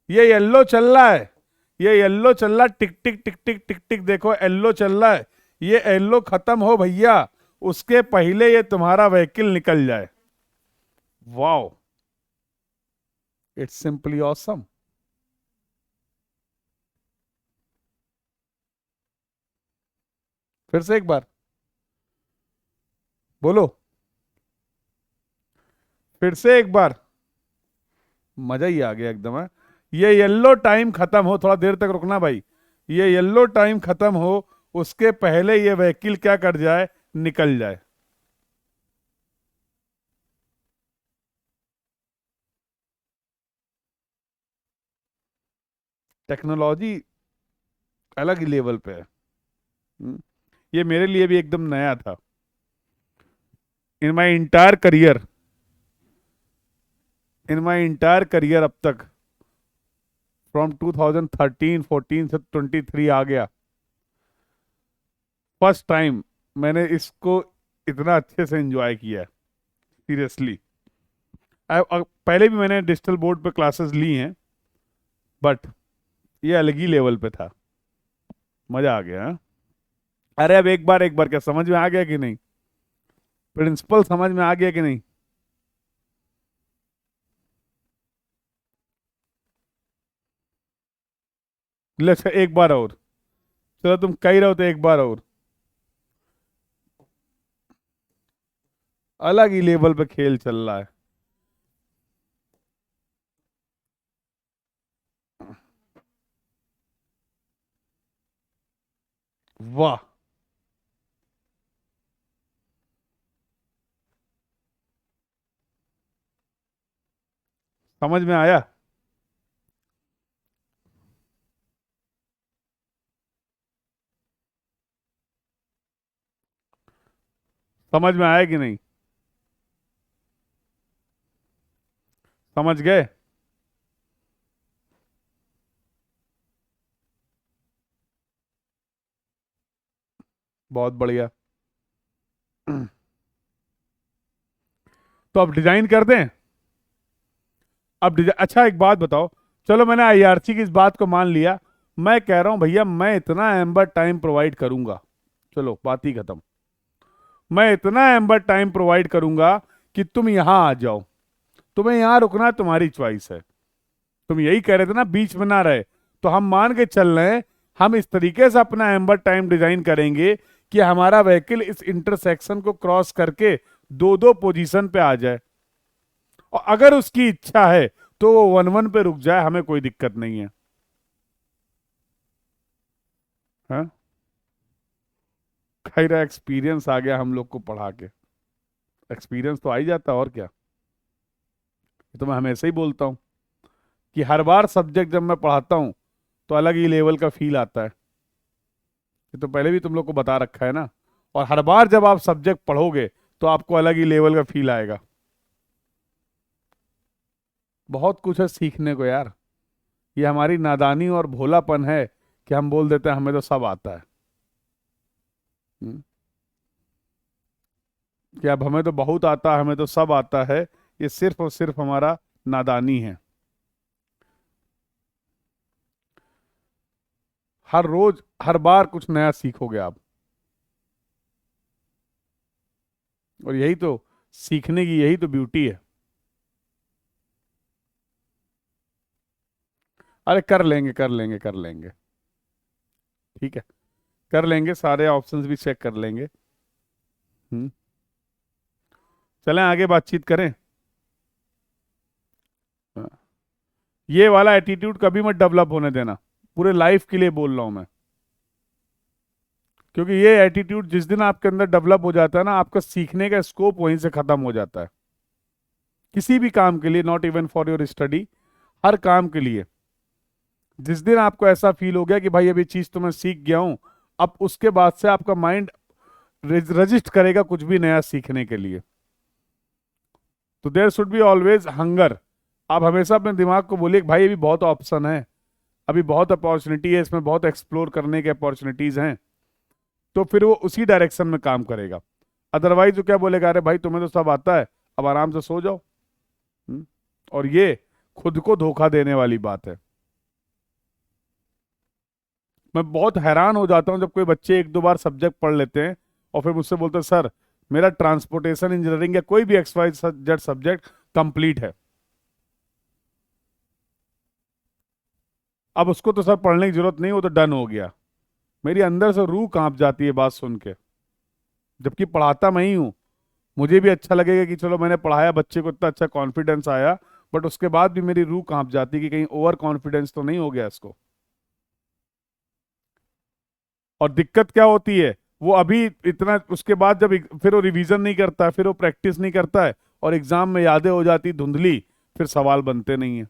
ये येल्लो चल रहा है, ये येल्लो चल रहा है, टिक टिक टिक टिक टिक टिक, देखो येल्लो चल रहा है। ये येल्लो खत्म हो भैया, उसके पहले ये तुम्हारा व्हीकल निकल जाए। Wow, it's simply awesome. फिर से एक बार बोलो, फिर से एक बार, मजा ही आ गया एकदम है। ये येल्लो टाइम खत्म हो, थोड़ा देर तक रुकना भाई, ये येल्लो टाइम खत्म हो उसके पहले ये व्हीकल क्या कर जाए, निकल जाए। टेक्नोलॉजी अलग ही लेवल पे है। हम्म, ये मेरे लिए भी एकदम नया था। In my entire career, in my entire career अब तक, फ्रॉम 2013 14 से 23 आ गया, फर्स्ट टाइम मैंने इसको इतना अच्छे से एंजॉय किया है, सीरियसली। पहले भी मैंने डिजिटल बोर्ड पे क्लासेस ली हैं, बट ये अलग ही लेवल पे था। मजा आ गया, हाँ? अरे अब एक बार क्या समझ में आ गया कि नहीं? प्रिंसिपल समझ में आ गया कि नहीं? ले अच्छा, एक बार और, चलो तुम कह रहे हो तो एक बार और। अलग ही लेवल पे खेल चल रहा है। वाह, समझ में आया। समझ में आया कि नहीं? समझ गए? बहुत बढ़िया। तो अब डिजाइन कर दें? अब डिजाइन, अच्छा एक बात बताओ, चलो मैंने आईआरसी की इस बात को मान लिया, मैं कह रहा हूं भैया मैं इतना एम्बर टाइम प्रोवाइड करूंगा, चलो बात ही खत्म, मैं इतना एम्बर टाइम प्रोवाइड करूंगा कि तुम यहां आ जाओ, तुम्हें यहां रुकना तुम्हारी चॉइस है। तुम यही कह रहे थे ना बीच में ना रहे, तो हम मान के चल रहे हैं, हम इस तरीके से अपना एम्बर टाइम डिजाइन करेंगे कि हमारा व्हीकल इस इंटरसेक्शन को क्रॉस करके दो दो पोजीशन पे आ जाए, और अगर उसकी इच्छा है तो वो वन वन पे रुक जाए, हमें कोई दिक्कत नहीं है। हाँ, खैर एक्सपीरियंस आ गया हम लोग को पढ़ा के, एक्सपीरियंस तो आ ही जाता है, और क्या। ये तो मैं हमेशा ही बोलता हूँ कि हर बार सब्जेक्ट जब मैं पढ़ाता हूँ तो अलग ही लेवल का फील आता है, ये तो पहले भी तुम लोग को बता रखा है ना। और हर बार जब आप सब्जेक्ट पढ़ोगे तो आपको अलग ही लेवल का फील आएगा। बहुत कुछ है सीखने को यार, ये हमारी नादानी और भोलापन है कि हम बोल देते हैं हमें तो सब आता है। हम्म, कि अब हमें तो बहुत आता है, हमें तो सब आता है, ये सिर्फ और सिर्फ हमारा नादानी है। हर रोज हर बार कुछ नया सीखोगे आप, और यही तो सीखने की यही तो ब्यूटी है। अरे कर लेंगे कर लेंगे कर लेंगे, ठीक है, कर लेंगे, सारे ऑप्शंस भी चेक कर लेंगे। हम्म, चलें आगे बातचीत करें। हाँ, ये वाला एटीट्यूड कभी मत डेवलप होने देना, पूरे लाइफ के लिए बोल रहा हूं मैं, क्योंकि ये एटीट्यूड जिस दिन आपके अंदर डेवलप हो जाता है ना, आपका सीखने का स्कोप वहीं से खत्म हो जाता है, किसी भी काम के लिए, not even for your study, हर काम के लिए। जिस दिन आपको ऐसा फील हो गया कि भाई अभी चीज तो मैं सीख गया हूं, अब उसके बाद से आपका माइंड रजिस्ट करेगा कुछ भी नया सीखने के लिए। तो there should be always hunger. आप हमेशा अपने दिमाग को बोलिए कि भाई अभी बहुत ऑप्शन है, अभी बहुत अपॉर्चुनिटी है, इसमें बहुत एक्सप्लोर करने के अपॉर्चुनिटीज हैं, तो फिर वो उसी डायरेक्शन में काम करेगा। अदरवाइज वो क्या बोलेगा, अरे भाई तुम्हें तो सब आता है, अब आराम से सो जाओ। हम्म? और ये खुद को धोखा देने वाली बात है। मैं बहुत हैरान हो जाता हूँ जब कोई बच्चे एक दो बार सब्जेक्ट पढ़ लेते हैं और फिर मुझसे बोलते हैं सर मेरा ट्रांसपोर्टेशन इंजीनियरिंग या कोई भी X Y Z subject complete है। अब उसको तो सर पढ़ने की जरूरत नहीं, वो तो डन हो गया। मेरी अंदर से रूह कांप जाती है बात सुन के, जबकि पढ़ाता मैं ही हूँ। मुझे भी अच्छा लगेगा कि चलो मैंने पढ़ाया, बच्चे को इतना अच्छा कॉन्फिडेंस आया, बट उसके बाद भी मेरी रूह कांप जाती है कि कहीं ओवर कॉन्फिडेंस तो नहीं हो गया इसको। और दिक्कत क्या होती है, वो अभी इतना, उसके बाद जब फिर वो रिवीजन नहीं करता है, फिर वो प्रैक्टिस नहीं करता है, और एग्जाम में यादें हो जाती धुंधली, फिर सवाल बनते नहीं है।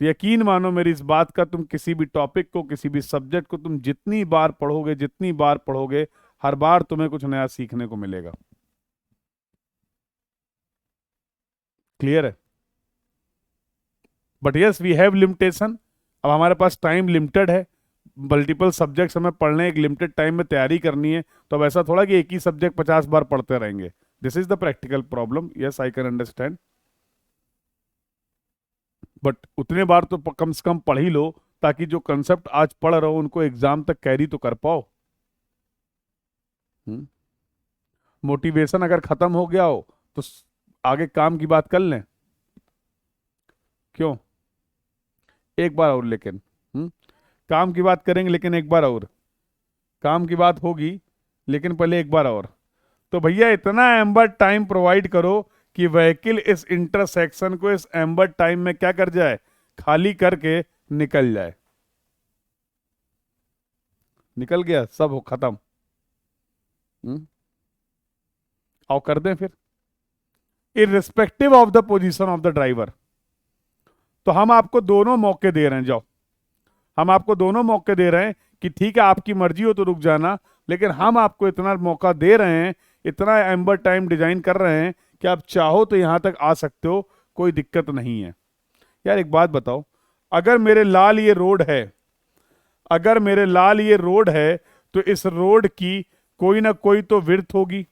तो यकीन मानो मेरी इस बात का, तुम किसी भी टॉपिक को, किसी भी सब्जेक्ट को तुम जितनी बार पढ़ोगे, जितनी बार पढ़ोगे, हर बार तुम्हें कुछ नया सीखने को मिलेगा। क्लियर है? But yes we have limitation, अब हमारे पास टाइम लिमिटेड है, मल्टीपल सब्जेक्ट्स हमें पढ़ने, एक लिमिटेड टाइम में तैयारी करनी है, तो अब ऐसा थोड़ा कि एक ही सब्जेक्ट 50 बार पढ़ते रहेंगे। This is the practical problem, yes I can understand. But उतने बार तो कम से कम पढ़ ही लो, ताकि जो कंसेप्ट आज पढ़ रहे हो उनको एग्जाम तक कैरी तो कर पाओ। मोटिवेशन अगर खत्म हो गया हो तो आगे काम की बात कर लें, क्यों? एक बार और लेकिन, हम्म काम की बात करेंगे लेकिन एक बार और, काम की बात होगी लेकिन पहले एक बार और। तो भैया इतना एम्बर टाइम प्रोवाइड करो कि व्हीकल इस इंटरसेक्शन को इस एम्बर टाइम में क्या कर जाए, खाली करके निकल जाए। निकल गया, सब हो खत्म। हम्म आओ कर दें फिर, irrespective of the position of the driver. तो हम आपको दोनों मौके दे रहे हैं, जाओ, हम आपको दोनों मौके दे रहे हैं कि ठीक है आपकी मर्जी हो तो रुक जाना, लेकिन हम आपको इतना मौका दे रहे हैं, इतना एम्बर टाइम डिजाइन कर रहे हैं कि आप चाहो तो यहां तक आ सकते हो, कोई दिक्कत नहीं है। यार एक बात बताओ, अगर मेरे लाल ये रोड है, अगर मेरे लाल ये रोड है, तो इस रोड की कोई ना कोई तो विड्थ होगी।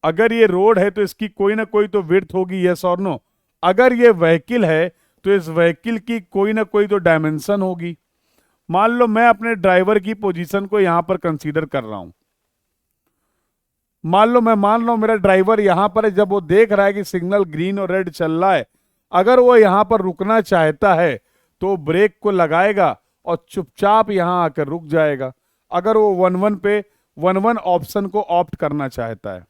अगर ये रोड है तो इसकी कोई ना कोई तो विड्थ होगी, यस और नो। अगर ये व्हीकल है तो इस व्हीकल की कोई ना कोई तो डायमेंशन होगी। मान लो मैं अपने ड्राइवर की पोजीशन को यहां पर कंसीडर कर रहा हूं। मान लो मैं मान लो मेरा ड्राइवर यहां पर है, जब वो देख रहा है कि सिग्नल ग्रीन और रेड चल रहा है, अगर वो यहां पर रुकना चाहता है तो ब्रेक को लगाएगा और चुपचाप यहां आकर रुक जाएगा। अगर वो वन वन पे वन वन ऑप्शन को ऑप्ट करना चाहता है,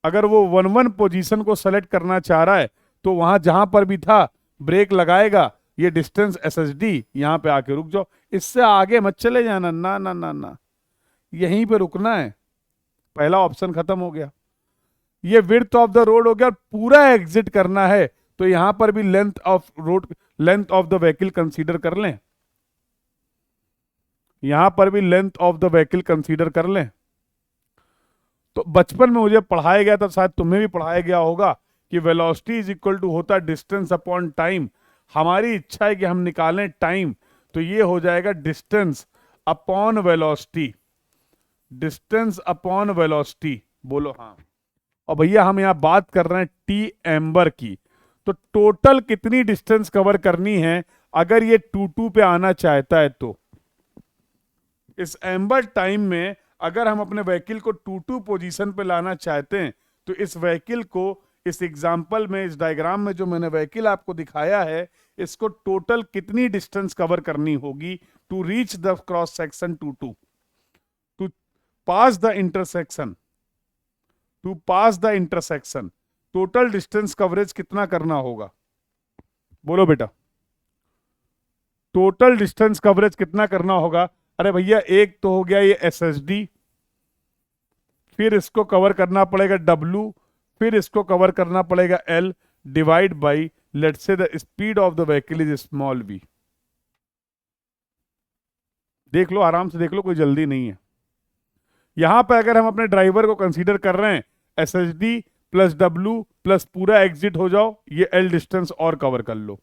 अगर वो वन वन पोजीशन को सेलेक्ट करना चाह रहा है, तो वहां जहां पर भी था ब्रेक लगाएगा, ये डिस्टेंस SSD, यहां पे आके रुक जाओ, इससे आगे मत चले जाना, ना ना ना ना, यहीं पे रुकना है। पहला ऑप्शन खत्म हो गया। ये विड्थ ऑफ द रोड हो गया, पूरा एग्जिट करना है तो यहां पर भी length of road, length of the vehicle consider कर लें, यहां पर भी length of the vehicle consider कर लें। तो बचपन में मुझे पढ़ाया गया था, शायद तुम्हें भी पढ़ाया गया होगा, कि वेलोसिटी इज इक्वल टू होता है डिस्टेंस अपॉन टाइम। हमारी इच्छा है कि हम निकालें टाइम, तो ये हो जाएगा distance upon velocity, distance upon velocity. बोलो हाँ। और भैया हम यहां बात कर रहे हैं टी एम्बर की, तो टोटल कितनी डिस्टेंस कवर करनी है अगर ये 2-2 पे आना चाहता है तो। इस एम्बर टाइम में अगर हम अपने व्हीकल को 2-2 पोजीशन पे लाना चाहते हैं, तो इस व्हीकल को, इस एग्जांपल में, इस डायग्राम में जो मैंने व्हीकल आपको दिखाया है, इसको टोटल कितनी डिस्टेंस कवर करनी होगी to reach the cross section 2-2, to pass the intersection, to pass the intersection, total distance coverage कितना करना होगा? बोलो बेटा, टोटल डिस्टेंस कवरेज कितना करना होगा? अरे भैया एक तो हो गया ये SSD, फिर इसको कवर करना पड़ेगा W, फिर इसको कवर करना पड़ेगा L, divide by let's say the speed of the vehicle is small v। देख लो, आराम से देख लो, कोई जल्दी नहीं है। यहां पर अगर हम अपने ड्राइवर को कंसीडर कर रहे हैं, SSD प्लस W प्लस पूरा एग्जिट हो जाओ, ये L डिस्टेंस और कवर कर लो।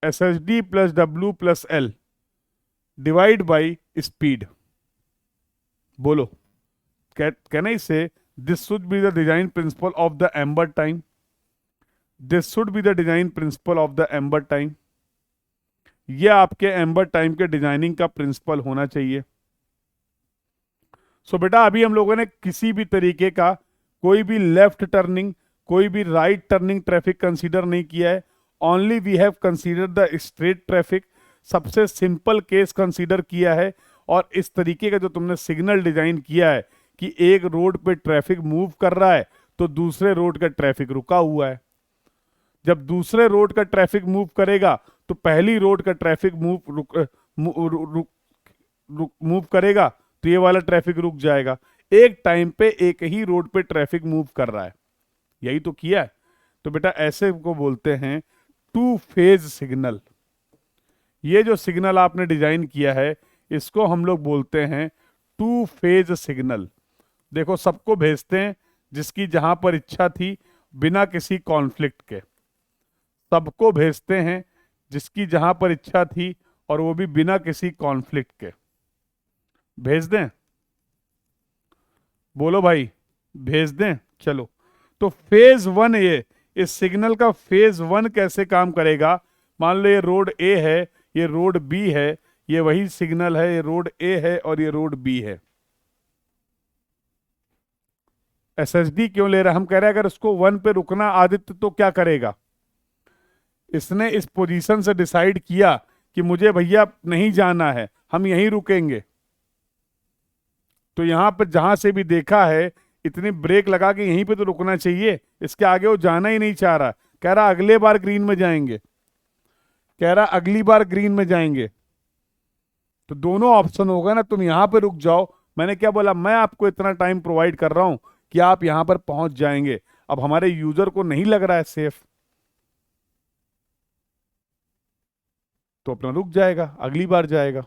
SSD plus W plus L divide by speed. बोलो, कैन आई से this should be the design principal of the amber time, this should be the design principal of the amber time. ये आपके amber time के designing का principal होना चाहिए। सो बेटा अभी हम लोगों ने किसी भी तरीके का कोई भी लेफ्ट टर्निंग, कोई भी राइट टर्निंग ट्रैफिक कंसीडर नहीं किया है। Only we have consider the straight traffic, सबसे सिंपल केस कंसीडर किया है। और इस तरीके का जो तुमने सिग्नल डिजाइन किया है कि एक रोड पे ट्रैफिक मूव कर रहा है तो दूसरे रोड का ट्रैफिक रुका हुआ है, जब दूसरे रोड का ट्रैफिक मूव करेगा तो पहली रोड का ट्रैफिक मूव करेगा तो ये वाला ट्रैफिक रुक जाएगा। एक टाइम पे एक ही रोड पे ट्रैफिक मूव कर रहा है, यही तो किया है। तो बेटा ऐसे को बोलते हैं टू फेज सिग्नल। ये जो सिग्नल आपने डिजाइन किया है इसको हम लोग बोलते हैं टू फेज सिग्नल। देखो सबको भेजते हैं जिसकी जहां पर इच्छा थी, बिना किसी कॉन्फ्लिक्ट के। सबको भेजते हैं जिसकी जहां पर इच्छा थी, और वो भी बिना किसी कॉन्फ्लिक्ट के। भेज दें? बोलो भाई, भेज दें? चलो, तो फेज 1 ये, इस सिग्नल का फेज 1 कैसे काम करेगा? मान लो ये रोड A है, ये रोड B है, ये वही सिग्नल है, ये रोड A है और ये रोड B है। SSD क्यों ले रहा है? हम कह रहे हैं अगर उसको 1 पे रुकना आदित्य तो क्या करेगा? इसने इस पोजीशन से डिसाइड किया कि मुझे भैया नहीं जाना है, हम यहीं रुकेंगे। तो यहां पर जहां से भी देखा है इतनी ब्रेक लगा के यहीं पे तो रुकना चाहिए, इसके आगे वो जाना ही नहीं चाह रहा। कह रहा अगले बार ग्रीन में जाएंगे, कह रहा अगली बार ग्रीन में जाएंगे। तो दोनों ऑप्शन होगा ना, तुम यहां पे रुक जाओ। मैंने क्या बोला? मैं आपको इतना टाइम प्रोवाइड कर रहा हूं कि आप यहां पर पहुंच जाएंगे। अब हमारे यूजर को नहीं लग रहा है सेफ, तो अपना रुक जाएगा, अगली बार जाएगा।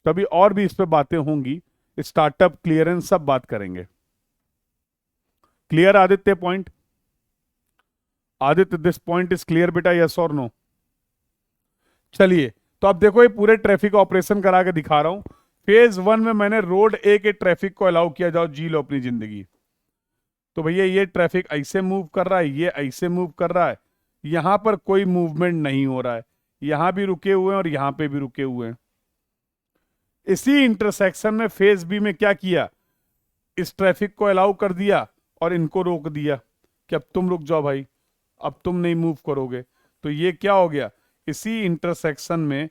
तभी और भी इस पे बातें होंगी, स्टार्टअप क्लियरेंस सब बात करेंगे। Clear Aditya point? Aditya this point is clear बेटा, यस और नो? चलिए, तो अब देखो ये पूरे ट्रैफिक ऑपरेशन करा के दिखा रहा हूं। फेज 1 में मैंने रोड ए के ट्रैफिक को अलाउ किया, जाओ जी लो अपनी जिंदगी। तो भैया ये ट्रैफिक ऐसे मूव कर रहा है, ये ऐसे मूव कर रहा है, यहां पर कोई मूवमेंट नहीं हो रहा है, यहां भी रुके हुए हैं और यहां पे भी रुके हुए हैं। इसी इंटरसेक्शन में फेज बी में क्या किया, इस ट्रैफिक को अलाउ कर दिया और इनको रोक दिया कि अब तुम रुक जाओ भाई, अब तुम नहीं मूव करोगे। तो ये क्या हो गया, इसी इंटरसेक्शन में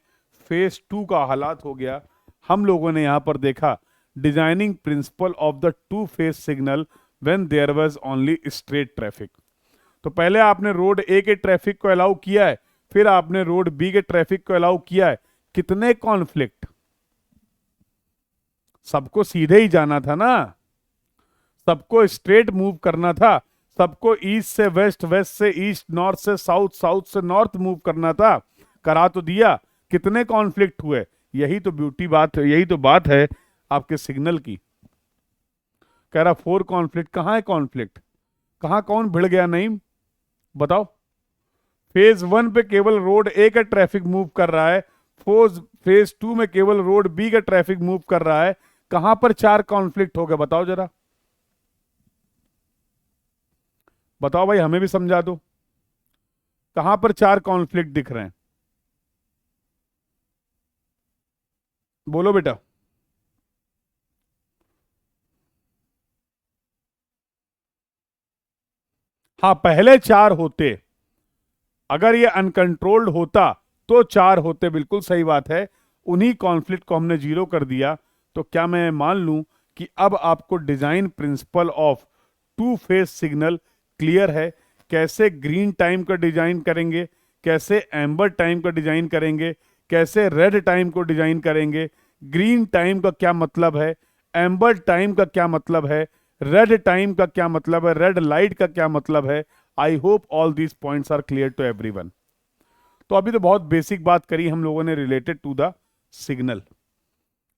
फेज 2 का हालात हो गया। हम लोगों ने यहां पर देखा designing principle of the two phase signal when there was only straight traffic. तो पहले आपने रोड ए के ट्रैफिक को अलाउ किया है, फिर आपने रोड बी के ट्रैफिक को अलाउ किया है। कितने कॉन्फ्लिक्ट, सबको सीधे ही जाना था ना, सबको स्ट्रेट मूव करना था, सबको ईस्ट से वेस्ट, वेस्ट से ईस्ट, नॉर्थ से साउथ, साउथ से नॉर्थ मूव करना था। करा तो दिया, कितने कॉन्फ्लिक्ट हुए? यही तो ब्यूटी बात है, यही तो बात है आपके सिग्नल की। कह रहा 4 कॉन्फ्लिक्ट, कहां है कॉन्फ्लिक्ट, कहां कौन भिड़ गया? नहीं बताओ। फेज 1 पे केवल रोड ए का ट्रैफिक मूव कर रहा है, फेज 2 में केवल रोड बी का ट्रैफिक मूव कर रहा है। कहां पर 4 कॉन्फ्लिक्ट हो गए बताओ जरा, बताओ भाई, हमें भी समझा दो, कहां पर 4 कॉन्फ्लिक्ट दिख रहे हैं? बोलो बेटा। हाँ, पहले 4 होते, अगर ये अनकंट्रोल्ड होता तो 4 होते, बिल्कुल सही बात है। उन्हीं कॉन्फ्लिक्ट को हमने 0 कर दिया। तो क्या मैं मान लूं कि अब आपको design principle of to phase signal clear है? कैसे ग्रीन टाइम का डिजाइन करेंगे, कैसे एम्बर टाइम का डिजाइन करेंगे, कैसे रेड टाइम को डिजाइन करेंगे, ग्रीन टाइम का क्या मतलब है, एम्बर टाइम का क्या मतलब है, रेड टाइम का क्या मतलब है, रेड लाइट का क्या मतलब है। I hope all these points are clear to everyone. तो अभी तो बहुत बेसिक बात करी हम लोगों ने रिलेटेड टू द सिग्नल,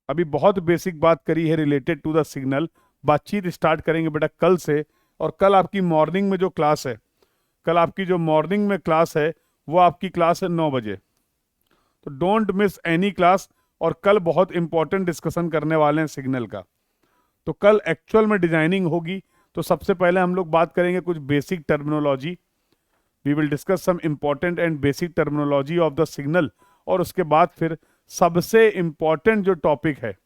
अभी बहुत बेसिक बात करी है रिलेटेड टू द सिग्नल। बातचीत स्टार्ट करेंगे बेटा कल से। और कल आपकी मॉर्निंग में जो क्लास है, कल आपकी जो मॉर्निंग में क्लास है वो आपकी क्लास है 9 बजे। तो डोंट मिस एनी क्लास। और कल बहुत इंपॉर्टेंट डिस्कशन करने वाले हैं सिग्नल का। तो कल एक्चुअल में डिजाइनिंग होगी। तो सबसे पहले हम लोग बात करेंगे कुछ basic terminology. We will discuss some important and basic terminology of the signal. और उसके बाद फिर सबसे इंपॉर्टेंट जो टॉपिक है,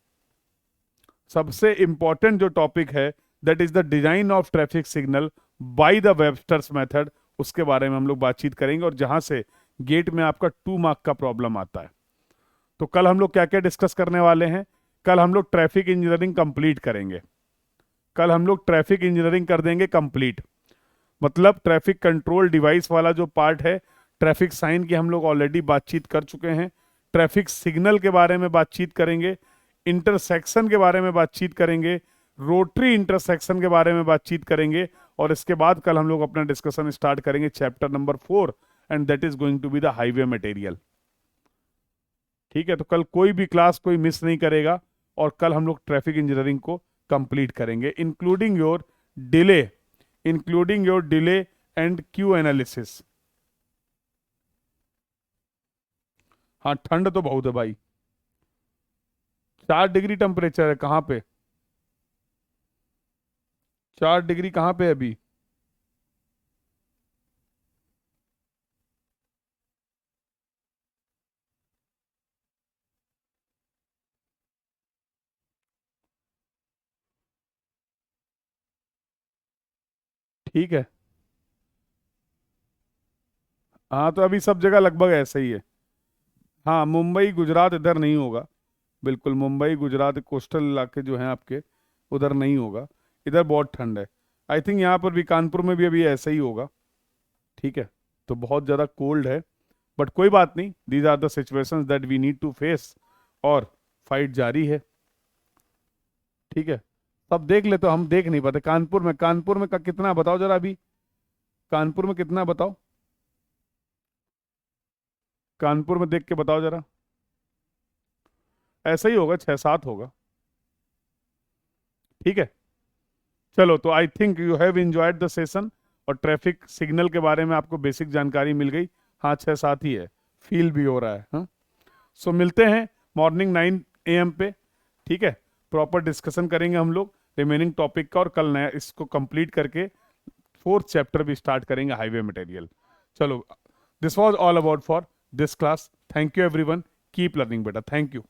सबसे इंपॉर्टेंट जो टॉपिक है, that is the design of traffic signal by the Webster's method, उसके बारे में हम लोग बातचीत करेंगे। और जहां से गेट में आपका 2 मार्क का प्रॉब्लम आता है। तो कल हम लोग क्या क्या डिस्कस करने वाले हैं? कल हम लोग ट्रैफिक इंजीनियरिंग कंप्लीट करेंगे। कल हम लोग ट्रैफिक इंजीनियरिंग कर देंगे कंप्लीट। मतलब ट्रैफिक कंट्रोल डिवाइस वाला जो पार्ट है, ट्रैफिक साइन की हम लोग ऑलरेडी बातचीत कर चुके हैं। ट्रैफिक सिग्नल के बारे में बातचीत करेंगे, इंटरसेक्शन के बारे में बातचीत करेंगे, रोटरी इंटरसेक्शन के बारे में बातचीत करेंगे। और इसके बाद कल हम लोग अपना डिस्कशन स्टार्ट करेंगे chapter number 4, and that is going to be the highway material. ठीक है, तो कल कोई भी क्लास कोई मिस नहीं करेगा। और कल हम लोग ट्रैफिक इंजीनियरिंग को कंप्लीट करेंगे, delay including your delay and queue analysis. हाँ, ठंड तो बहुत है भाई, 4 डिग्री टेम्परेचर है। कहाँ पे 4 डिग्री कहाँ पे है अभी? ठीक है। हाँ, तो अभी सब जगह लगभग ऐसा ही है। हाँ, मुंबई गुजरात इधर नहीं होगा, बिल्कुल मुंबई गुजरात कोस्टल इलाके जो हैं आपके, उधर नहीं होगा। इधर बहुत ठंड है। आई थिंक यहाँ पर भी कानपुर में भी अभी ऐसा ही होगा। ठीक है, तो बहुत ज़्यादा कोल्ड है। बट कोई बात नहीं, these are the situations that we need to face. और फाइट जारी है। ठीक है, सब देख ले, तो हम देख नहीं पाते। कानपुर में का कितना बताओ जरा अभी, कानपुर में कितना बताओ? कानपुर में देख के बताओ जरा, ऐसा ही होगा, 6-7 होगा। ठीक है, चलो, तो I think you have enjoyed the session, और ट्रैफिक सिग्नल के बारे में आपको बेसिक जानकारी मिल गई। हाँ, 6-7 ही है, फील भी हो रहा है। हाँ, सो मिलते हैं मॉर्निंग 9 AM पे। ठीक है, प्रॉपर डिस्कशन करेंगे हम लोग रिमेनिंग टॉपिक का, और कल नया इसको कंप्लीट करके 4th चैप्टर भी स्टार्ट करेंगे, हाईवे मटेरियल। चलो, this was all about for this class. Thank you everyone, keep learning बेटा, थैंक यू।